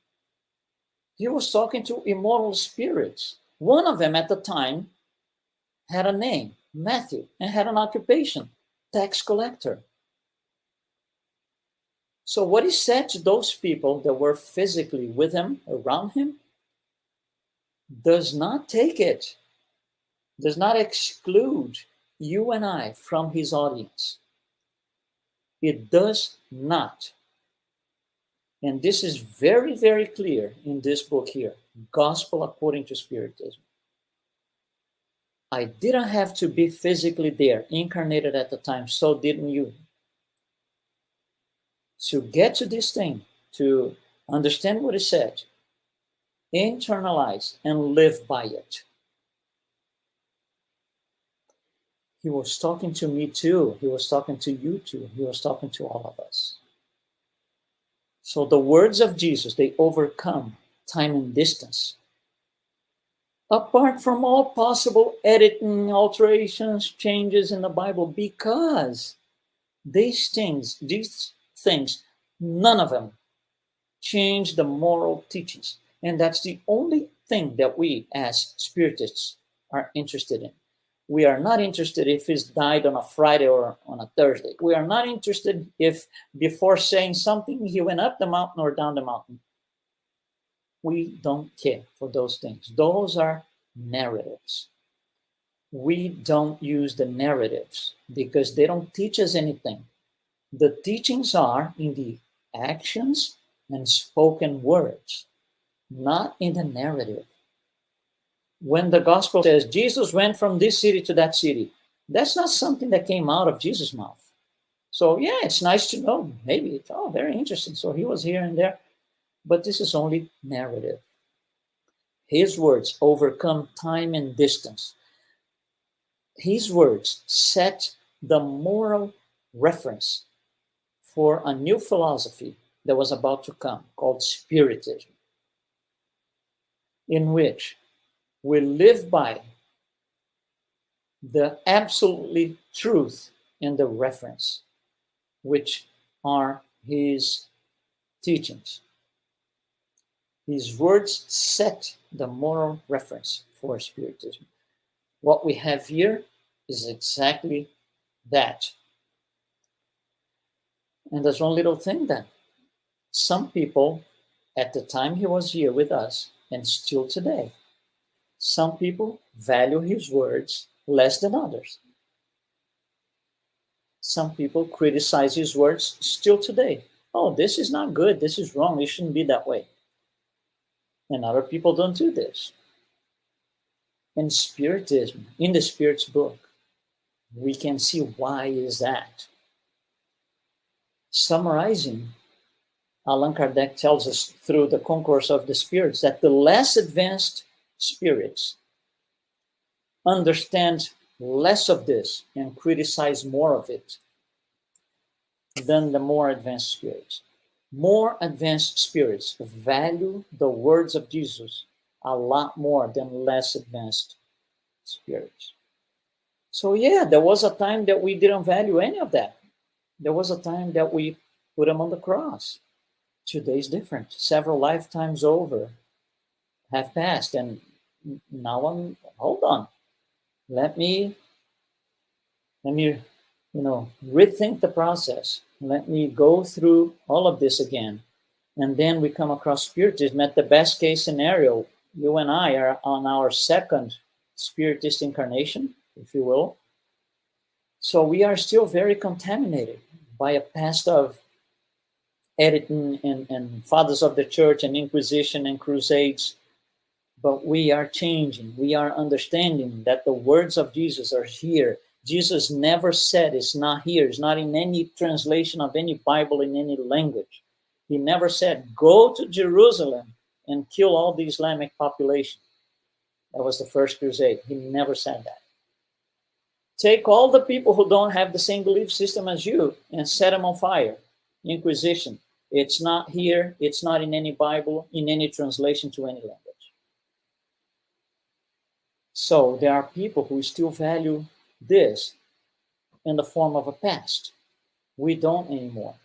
He was talking to immoral spirits. One of them at the time had a name, Matthew, and had an occupation, tax collector. So what he said to those people that were physically with him, around him, does not take it, does not exclude you and I from his audience. It does not. And this is very, very clear in this book here, Gospel According to Spiritism. I didn't have to be physically there, incarnated at the time, so didn't you. To get to this thing, to understand what it said, internalize and live by it. He was talking to me too. He was talking to you too. He was talking to all of us. So the words of Jesus, they overcome time and distance. Apart from all possible editing, alterations, changes in the Bible, because these things, none of them change the moral teachings. And that's the only thing that we as Spiritists are interested in. We are not interested if he's died on a Friday or on a Thursday. We are not interested if before saying something, he went up the mountain or down the mountain. We don't care for those things. Those are narratives. We don't use the narratives because they don't teach us anything. The teachings are in the actions and spoken words, not in the narrative. When the gospel says Jesus went from this city to that city, that's not something that came out of Jesus' mouth. So yeah, it's nice to know. Maybe it's very interesting. So he was here and there, but this is only narrative. His words overcome time and distance. His words set the moral reference for a new philosophy that was about to come called Spiritism, in which we live by the absolutely truth and the reference, which are his teachings. His words set the moral reference for Spiritism. What we have here is exactly that. And there's one little thing then. Some people, at the time he was here with us, and still today, some people value his words less than others. Some people criticize his words still today. Oh, this is not good. This is wrong. It shouldn't be that way. And other people don't do this. In Spiritism, in the Spirit's book, we can see why is that. Summarizing, Allan Kardec tells us through the Concourse of the Spirits that the less advanced spirits understand less of this and criticize more of it than the more advanced spirits. More advanced spirits value the words of Jesus a lot more than less advanced spirits. So yeah, there was a time that we didn't value any of that. There was a time that we put him on the cross. Today's different. Several lifetimes over have passed, and now hold on. Let me rethink the process. Let me go through all of this again. And then we come across Spiritism. At the best case scenario, you and I are on our second Spiritist incarnation, if you will. So we are still very contaminated by a past of editing and fathers of the church and Inquisition and Crusades. But we are changing. We are understanding that the words of Jesus are here. Jesus never said it's not here. It's not in any translation of any Bible in any language. He never said, go to Jerusalem and kill all the Islamic population. That was the first crusade. He never said that. Take all the people who don't have the same belief system as you and set them on fire. Inquisition. It's not here. It's not in any Bible, in any translation to any language. So there are people who still value this in the form of a past. We don't anymore.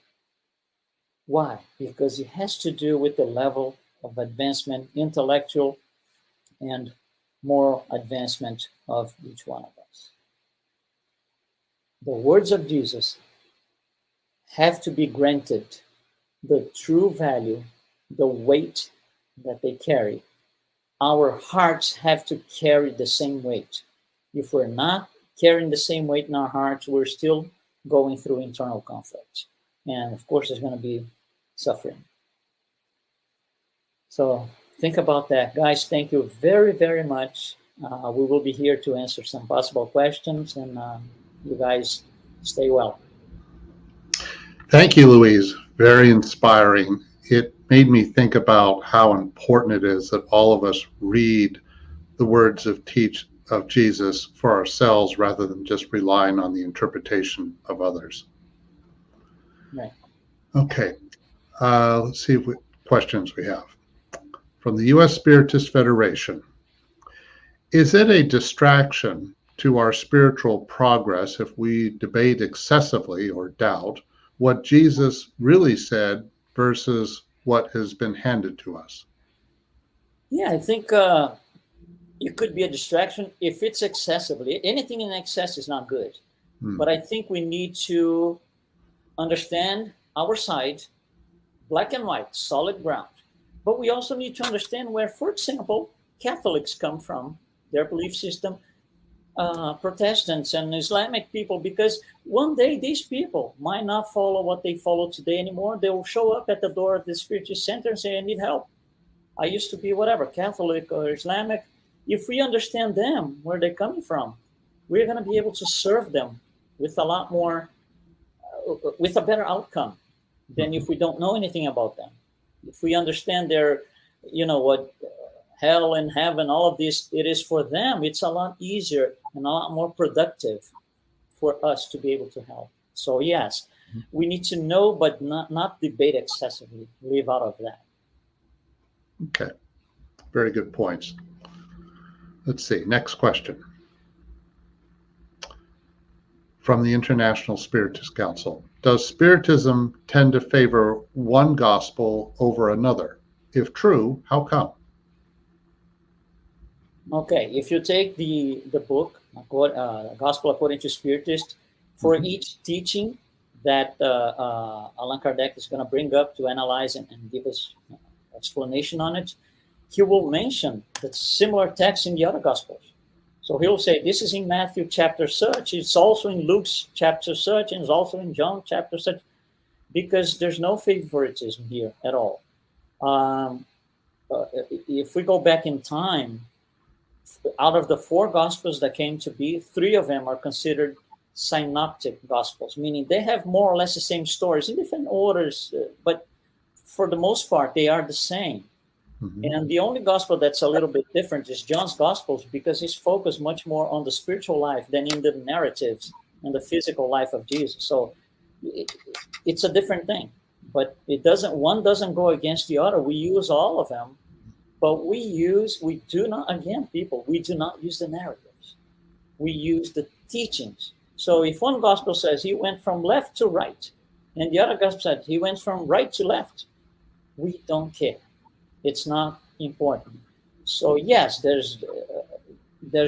Why? Because it has to do with the level of advancement, intellectual and moral advancement of each one of us. The words of Jesus have to be granted the true value, the weight that they carry. Our hearts have to carry the same weight. If we're not carrying the same weight in our hearts, we're still going through internal conflict. And of course, there's going to be suffering. So think about that. Guys, thank you very, very much. We will be here to answer some possible questions, and you guys stay well. Thank you, LUIZ. Very inspiring. It made me think about how important it is that all of us read the words of Jesus for ourselves rather than just relying on the interpretation of others. Right. Okay. Let's see what questions we have. From the U.S. Spiritist Federation. Is it a distraction to our spiritual progress if we debate excessively or doubt what Jesus really said versus what has been handed to us? Yeah, I think it could be a distraction if it's excessively. Anything in excess is not good. But I think we need to understand our side, black and white, solid ground. But we also need to understand where, for example, Catholics come from, their belief system, Protestants and Islamic people, because one day these people might not follow what they follow today anymore. They will show up at the door of the Spiritist Center and say, I need help. I used to be whatever, Catholic or Islamic. If we understand them, where they're coming from, we're going to be able to serve them with a lot more, with a better outcome than if we don't know anything about them. If we understand their, what hell and heaven, all of this, it is for them, it's a lot easier and a lot more productive for us to be able to help. So yes, we need to know, but not debate excessively, leave out of that. Okay, very good points. Let's see, next question. From the International Spiritist Council. Does Spiritism tend to favor one gospel over another? If true, how come? Okay, if you take the book, Gospel According to Spiritist, for each teaching that Allan Kardec is going to bring up to analyze and give us explanation on it, he will mention the similar text in the other Gospels. So he'll say, this is in Matthew chapter such, it's also in Luke's chapter such, and it's also in John chapter such, because there's no favoritism here at all. If we go back in time, out of the 4 Gospels that came to be, 3 of them are considered synoptic Gospels, meaning they have more or less the same stories in different orders, but for the most part, they are the same. And the only gospel that's a little bit different is John's Gospels, because he's focused much more on the spiritual life than in the narratives and the physical life of Jesus. So it's a different thing, but one doesn't go against the other. We use all of them, but we do not use the narratives. We use the teachings. So if one gospel says he went from left to right, and the other gospel said he went from right to left, we don't care. It's not important. So yes, there's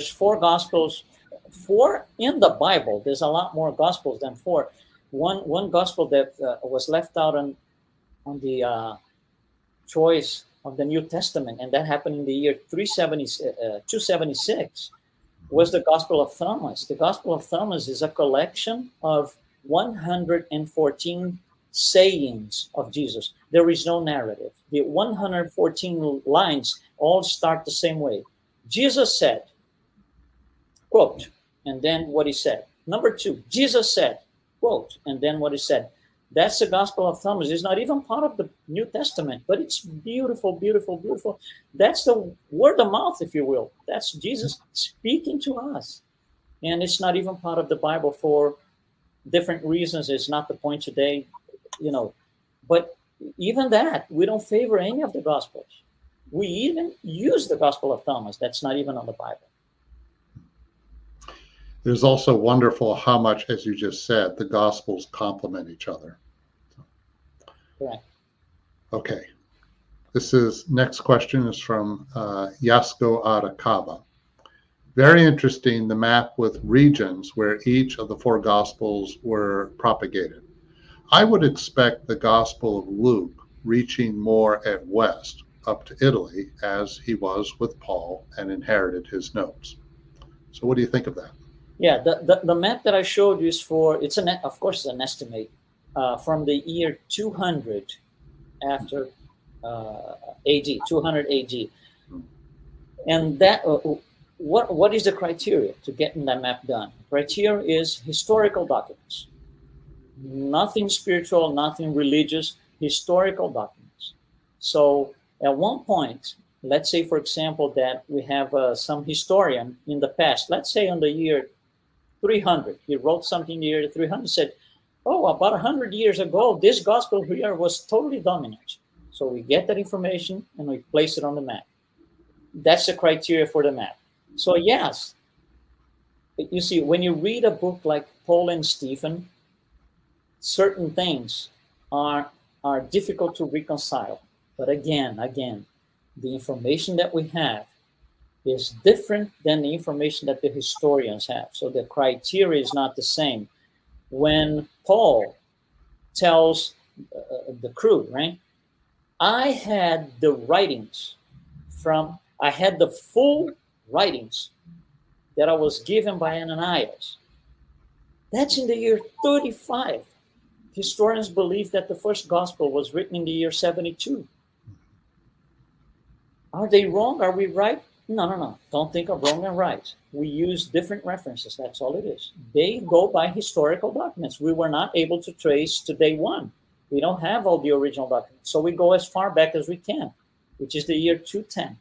4 Gospels. 4 in the Bible. There's a lot more Gospels than 4. One Gospel that was left out on the choice of the New Testament, and that happened in the year 276, was the Gospel of Thomas. The Gospel of Thomas is a collection of 114 sayings of Jesus. There is no narrative. The 114 lines all start the same way. Jesus said, quote, and then what he said. Number 2, Jesus said, quote, and then what he said. That's the Gospel of Thomas. It's not even part of the New Testament, but it's beautiful, beautiful, beautiful. That's the word of mouth, if you will. That's Jesus speaking to us. And it's not even part of the Bible for different reasons. It's not the point today. But even that, we don't favor any of the Gospels. We even use the Gospel of Thomas. That's not even on the Bible. There's also wonderful how much, as you just said, the Gospels complement each other. Correct. Okay. Next question is from Yasko Arakawa. Very interesting, the map with regions where each of the 4 Gospels were propagated. I would expect the Gospel of Luke reaching more at west, up to Italy, as he was with Paul and inherited his notes. So what do you think of that? Yeah, the map that I showed you is for, it's an, of course, it's an estimate from the year 200 after AD, 200 AD. And that, what is the criteria to getting that map done? Criteria is historical documents. Nothing spiritual, nothing religious, historical documents. So at one point, let's say, for example, that we have some historian in the past, let's say on the year 300, he wrote something in the year 300, said, oh, about 100 years ago, this gospel here was totally dominant. So we get that information and we place it on the map. That's the criteria for the map. So yes, you see, when you read a book like Paul and Stephen, certain things are difficult to reconcile. But again, the information that we have is different than the information that the historians have. So the criteria is not the same. When Paul tells the crew, right, I had the writings I had the full writings that I was given by Ananias. That's in the year 35. Historians believe that the first gospel was written in the year 72. Are they wrong? Are we right? No. Don't think of wrong and right. We use different references. That's all it is. They go by historical documents. We were not able to trace to day one. We don't have all the original documents. So we go as far back as we can, which is the year 210.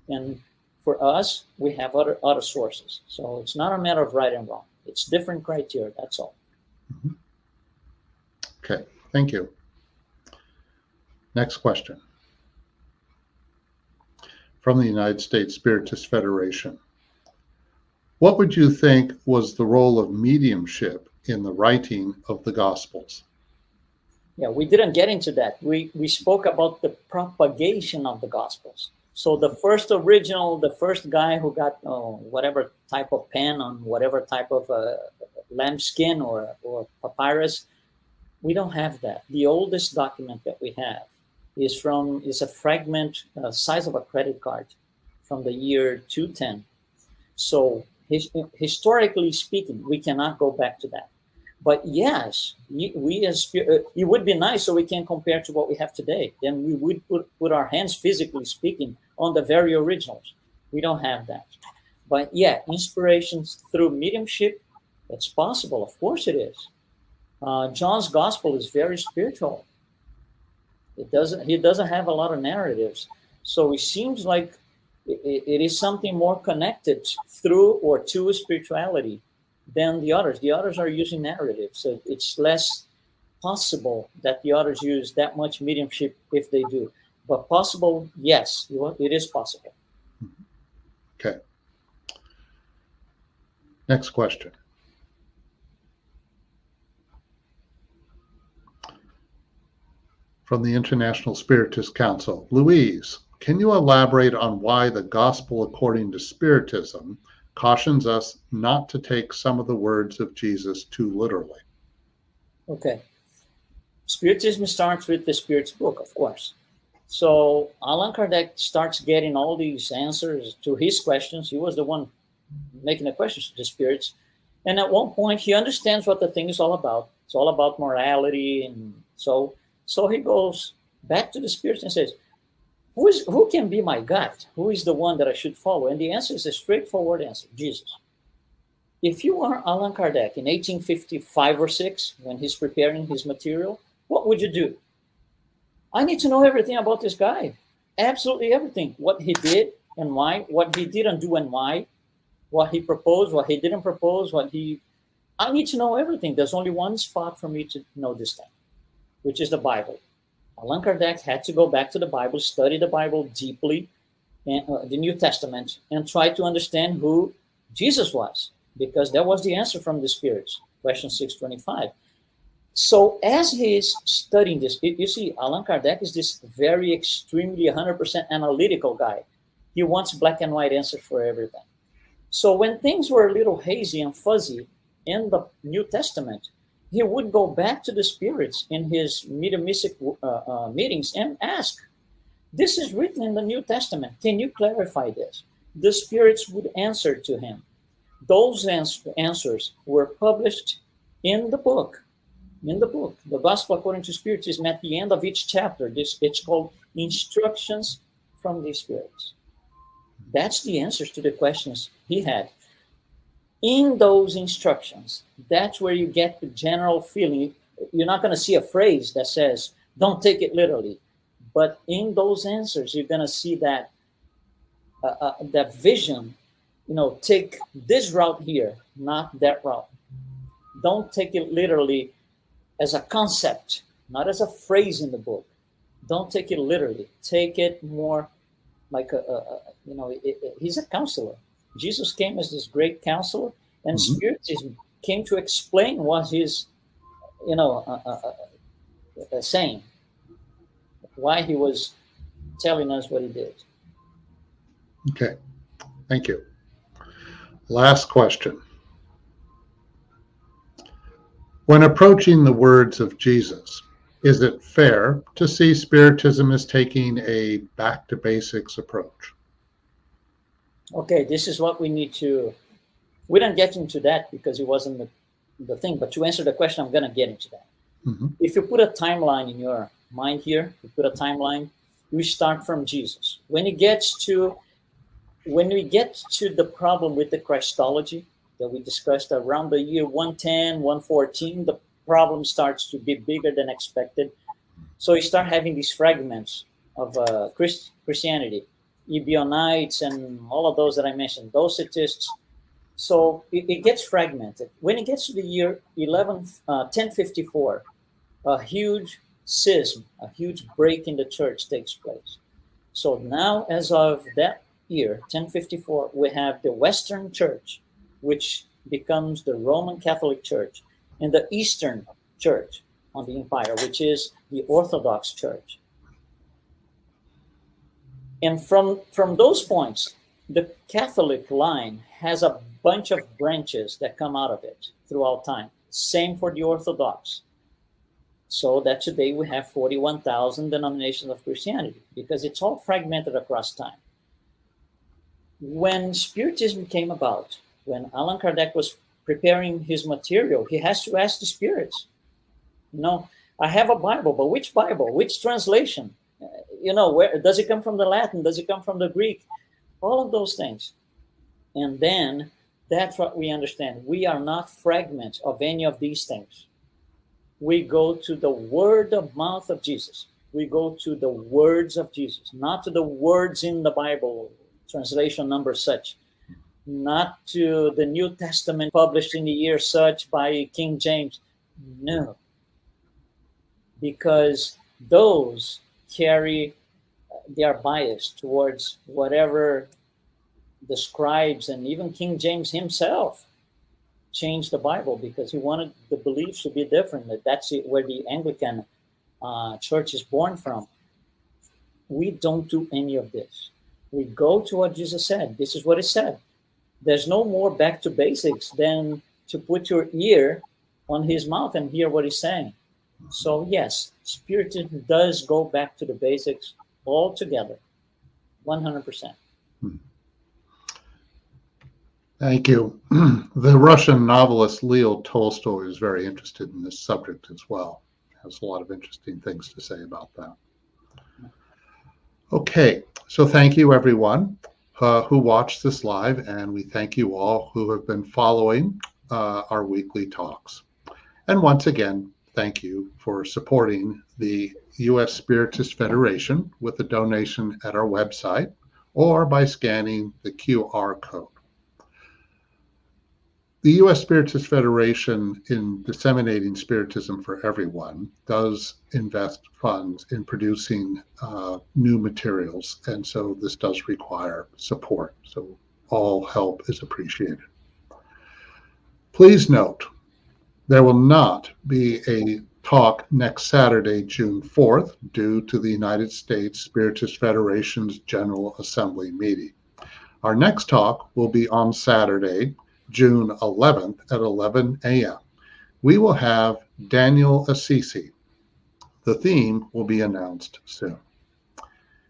And for us, we have other sources. So it's not a matter of right and wrong. It's different criteria. That's all. Mm-hmm. Okay, thank you. Next question. From the United States Spiritist Federation. What would you think was the role of mediumship in the writing of the Gospels? Yeah, we didn't get into that. We spoke about the propagation of the Gospels. So the first original, the first guy who got whatever type of pen on whatever type of lambskin or papyrus, we don't have that. The oldest document that we have is a fragment size of a credit card from the year 210. So historically speaking, we cannot go back to that. But yes, it would be nice so we can compare to what we have today. Then we would put our hands, physically speaking, on the very originals. We don't have that. But yeah, inspirations through mediumship, it's possible. Of course it is. John's gospel is very spiritual. He doesn't have a lot of narratives. So it seems like it is something more connected through or to spirituality than the others. The others are using narratives. So it's less possible that the others use that much mediumship if they do. But possible, yes, it is possible. Okay. Next question. From the International Spiritist Council. LUIZ, can you elaborate on why the Gospel according to Spiritism cautions us not to take some of the words of Jesus too literally? Okay. Spiritism starts with the Spirit's book, of course. So Allan Kardec starts getting all these answers to his questions. He was the one making the questions to the spirits. And at one point, he understands what the thing is all about. It's all about morality. And so he goes back to the spirits and says, who can be my God? Who is the one that I should follow? And the answer is a straightforward answer, Jesus. If you are Allan Kardec in 1855 or 6, when he's preparing his material, what would you do? I need to know everything about this guy. Absolutely everything. What he did and why, what he didn't do and why, what he proposed, what he didn't propose, I need to know everything. There's only one spot for me to know this thing, which is the Bible. Allan Kardec had to go back to the Bible, study the Bible deeply, and the New Testament, and try to understand who Jesus was, because that was the answer from the spirits, question 625. So as he's studying this, you see, Allan Kardec is this very extremely 100% analytical guy. He wants black and white answers for everything. So when things were a little hazy and fuzzy in the New Testament, he would go back to the spirits in his mediumistic meetings and ask, this is written in the New Testament. Can you clarify this? The spirits would answer to him. Those answers were published in the book. The Gospel According to Spiritism, at the end of each chapter, it's called Instructions from the Spirits. That's the answers to the questions he had. In those instructions, that's where you get the general feeling. You're not going to see a phrase that says, don't take it literally. But in those answers, you're going to see that that vision, take this route here, not that route. Don't take it literally as a concept, not as a phrase in the book. Don't take it literally. Take it more like he's a counselor. Jesus came as this great counselor, and Spiritism came to explain what he's, saying, why he was telling us what he did. Okay, thank you. Last question. When approaching the words of Jesus, is it fair to see Spiritism as taking a back to basics approach? Okay, this is what we need to, we don't get into that because it wasn't the thing, but to answer the question, I'm going to get into that. If you put a timeline in your mind here, you put a timeline, we start from Jesus. When we get to the problem with the Christology that we discussed around the year 110, 114, the problem starts to be bigger than expected. So you start having these fragments of Christianity, Ebionites and all of those that I mentioned, Docetists. So it gets fragmented. When it gets to the year 1054, a huge schism, a huge break in the church takes place. So now, as of that year, 1054, we have the Western Church, which becomes the Roman Catholic Church, and the Eastern Church on the empire, which is the Orthodox Church. And from those points, the Catholic line has a bunch of branches that come out of it throughout time. Same for the Orthodox. So that today we have 41,000 denominations of Christianity because it's all fragmented across time. When Spiritism came about, when Allan Kardec was preparing his material, he has to ask the spirits, I have a Bible, but which Bible? Which translation? Where does it come from? The Latin? Does it come from the Greek? All of those things. And then that's what we understand. We are not fragments of any of these things. We go to the word of mouth of Jesus. We go to the words of Jesus, not to the words in the Bible, translation number such, not to the New Testament published in the year such by King James. No. Because those they are biased towards whatever the scribes and even King James himself changed the Bible because he wanted the beliefs to be different. That's where the Anglican church is born from. We don't do any of this. We go to what Jesus said. This is what he said. There's no more back to basics than to put your ear on his mouth and hear what he's saying. So yes, Spiritism does go back to the basics altogether, 100%. Thank you. The Russian novelist Leo Tolstoy is very interested in this subject as well. Has a lot of interesting things to say about that. Okay, so thank you everyone who watched this live, and we thank you all who have been following our weekly talks. And once again, thank you for supporting the U.S. Spiritist Federation with a donation at our website or by scanning the QR code. The U.S. Spiritist Federation, in disseminating Spiritism for everyone, does invest funds in producing new materials, and so this does require support. So all help is appreciated. Please note, there will not be a talk next Saturday, June 4th, due to the United States Spiritist Federation's General Assembly meeting. Our next talk will be on Saturday, June 11th at 11 a.m. We will have Daniel Assisi. The theme will be announced soon.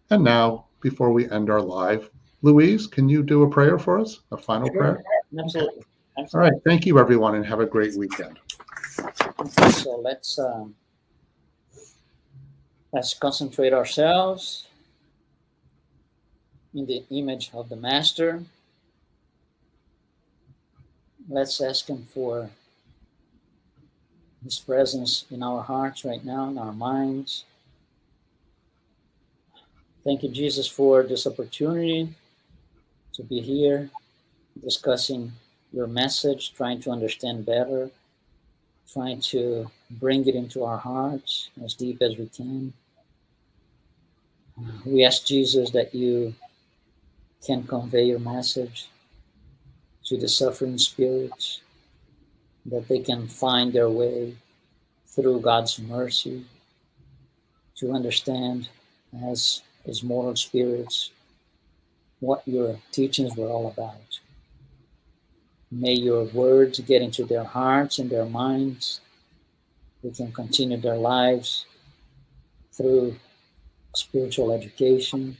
And now, before we end our live, Louise, can you do a prayer for us? A final prayer? Absolutely. All right. Thank you, everyone, and have a great weekend. So let's concentrate ourselves in the image of the Master. Let's ask him for his presence in our hearts right now, in our minds. Thank you, Jesus, for this opportunity to be here discussing your message, trying to understand better, trying to bring it into our hearts as deep as we can. We ask Jesus that you can convey your message to the suffering spirits, that they can find their way through God's mercy to understand as mortal spirits what your teachings were all about. May your words get into their hearts and their minds. They can continue their lives through spiritual education.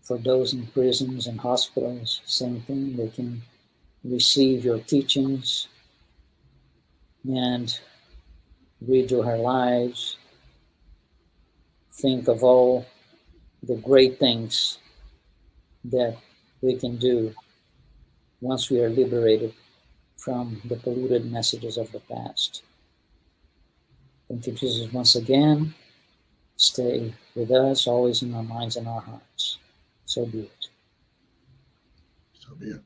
For those in prisons and hospitals, same thing. They can receive your teachings and read your lives. Think of all the great things that we can do once we are liberated from the polluted messages of the past. Thank you, Jesus, once again. Stay with us, always in our minds and our hearts. So be it. So be it.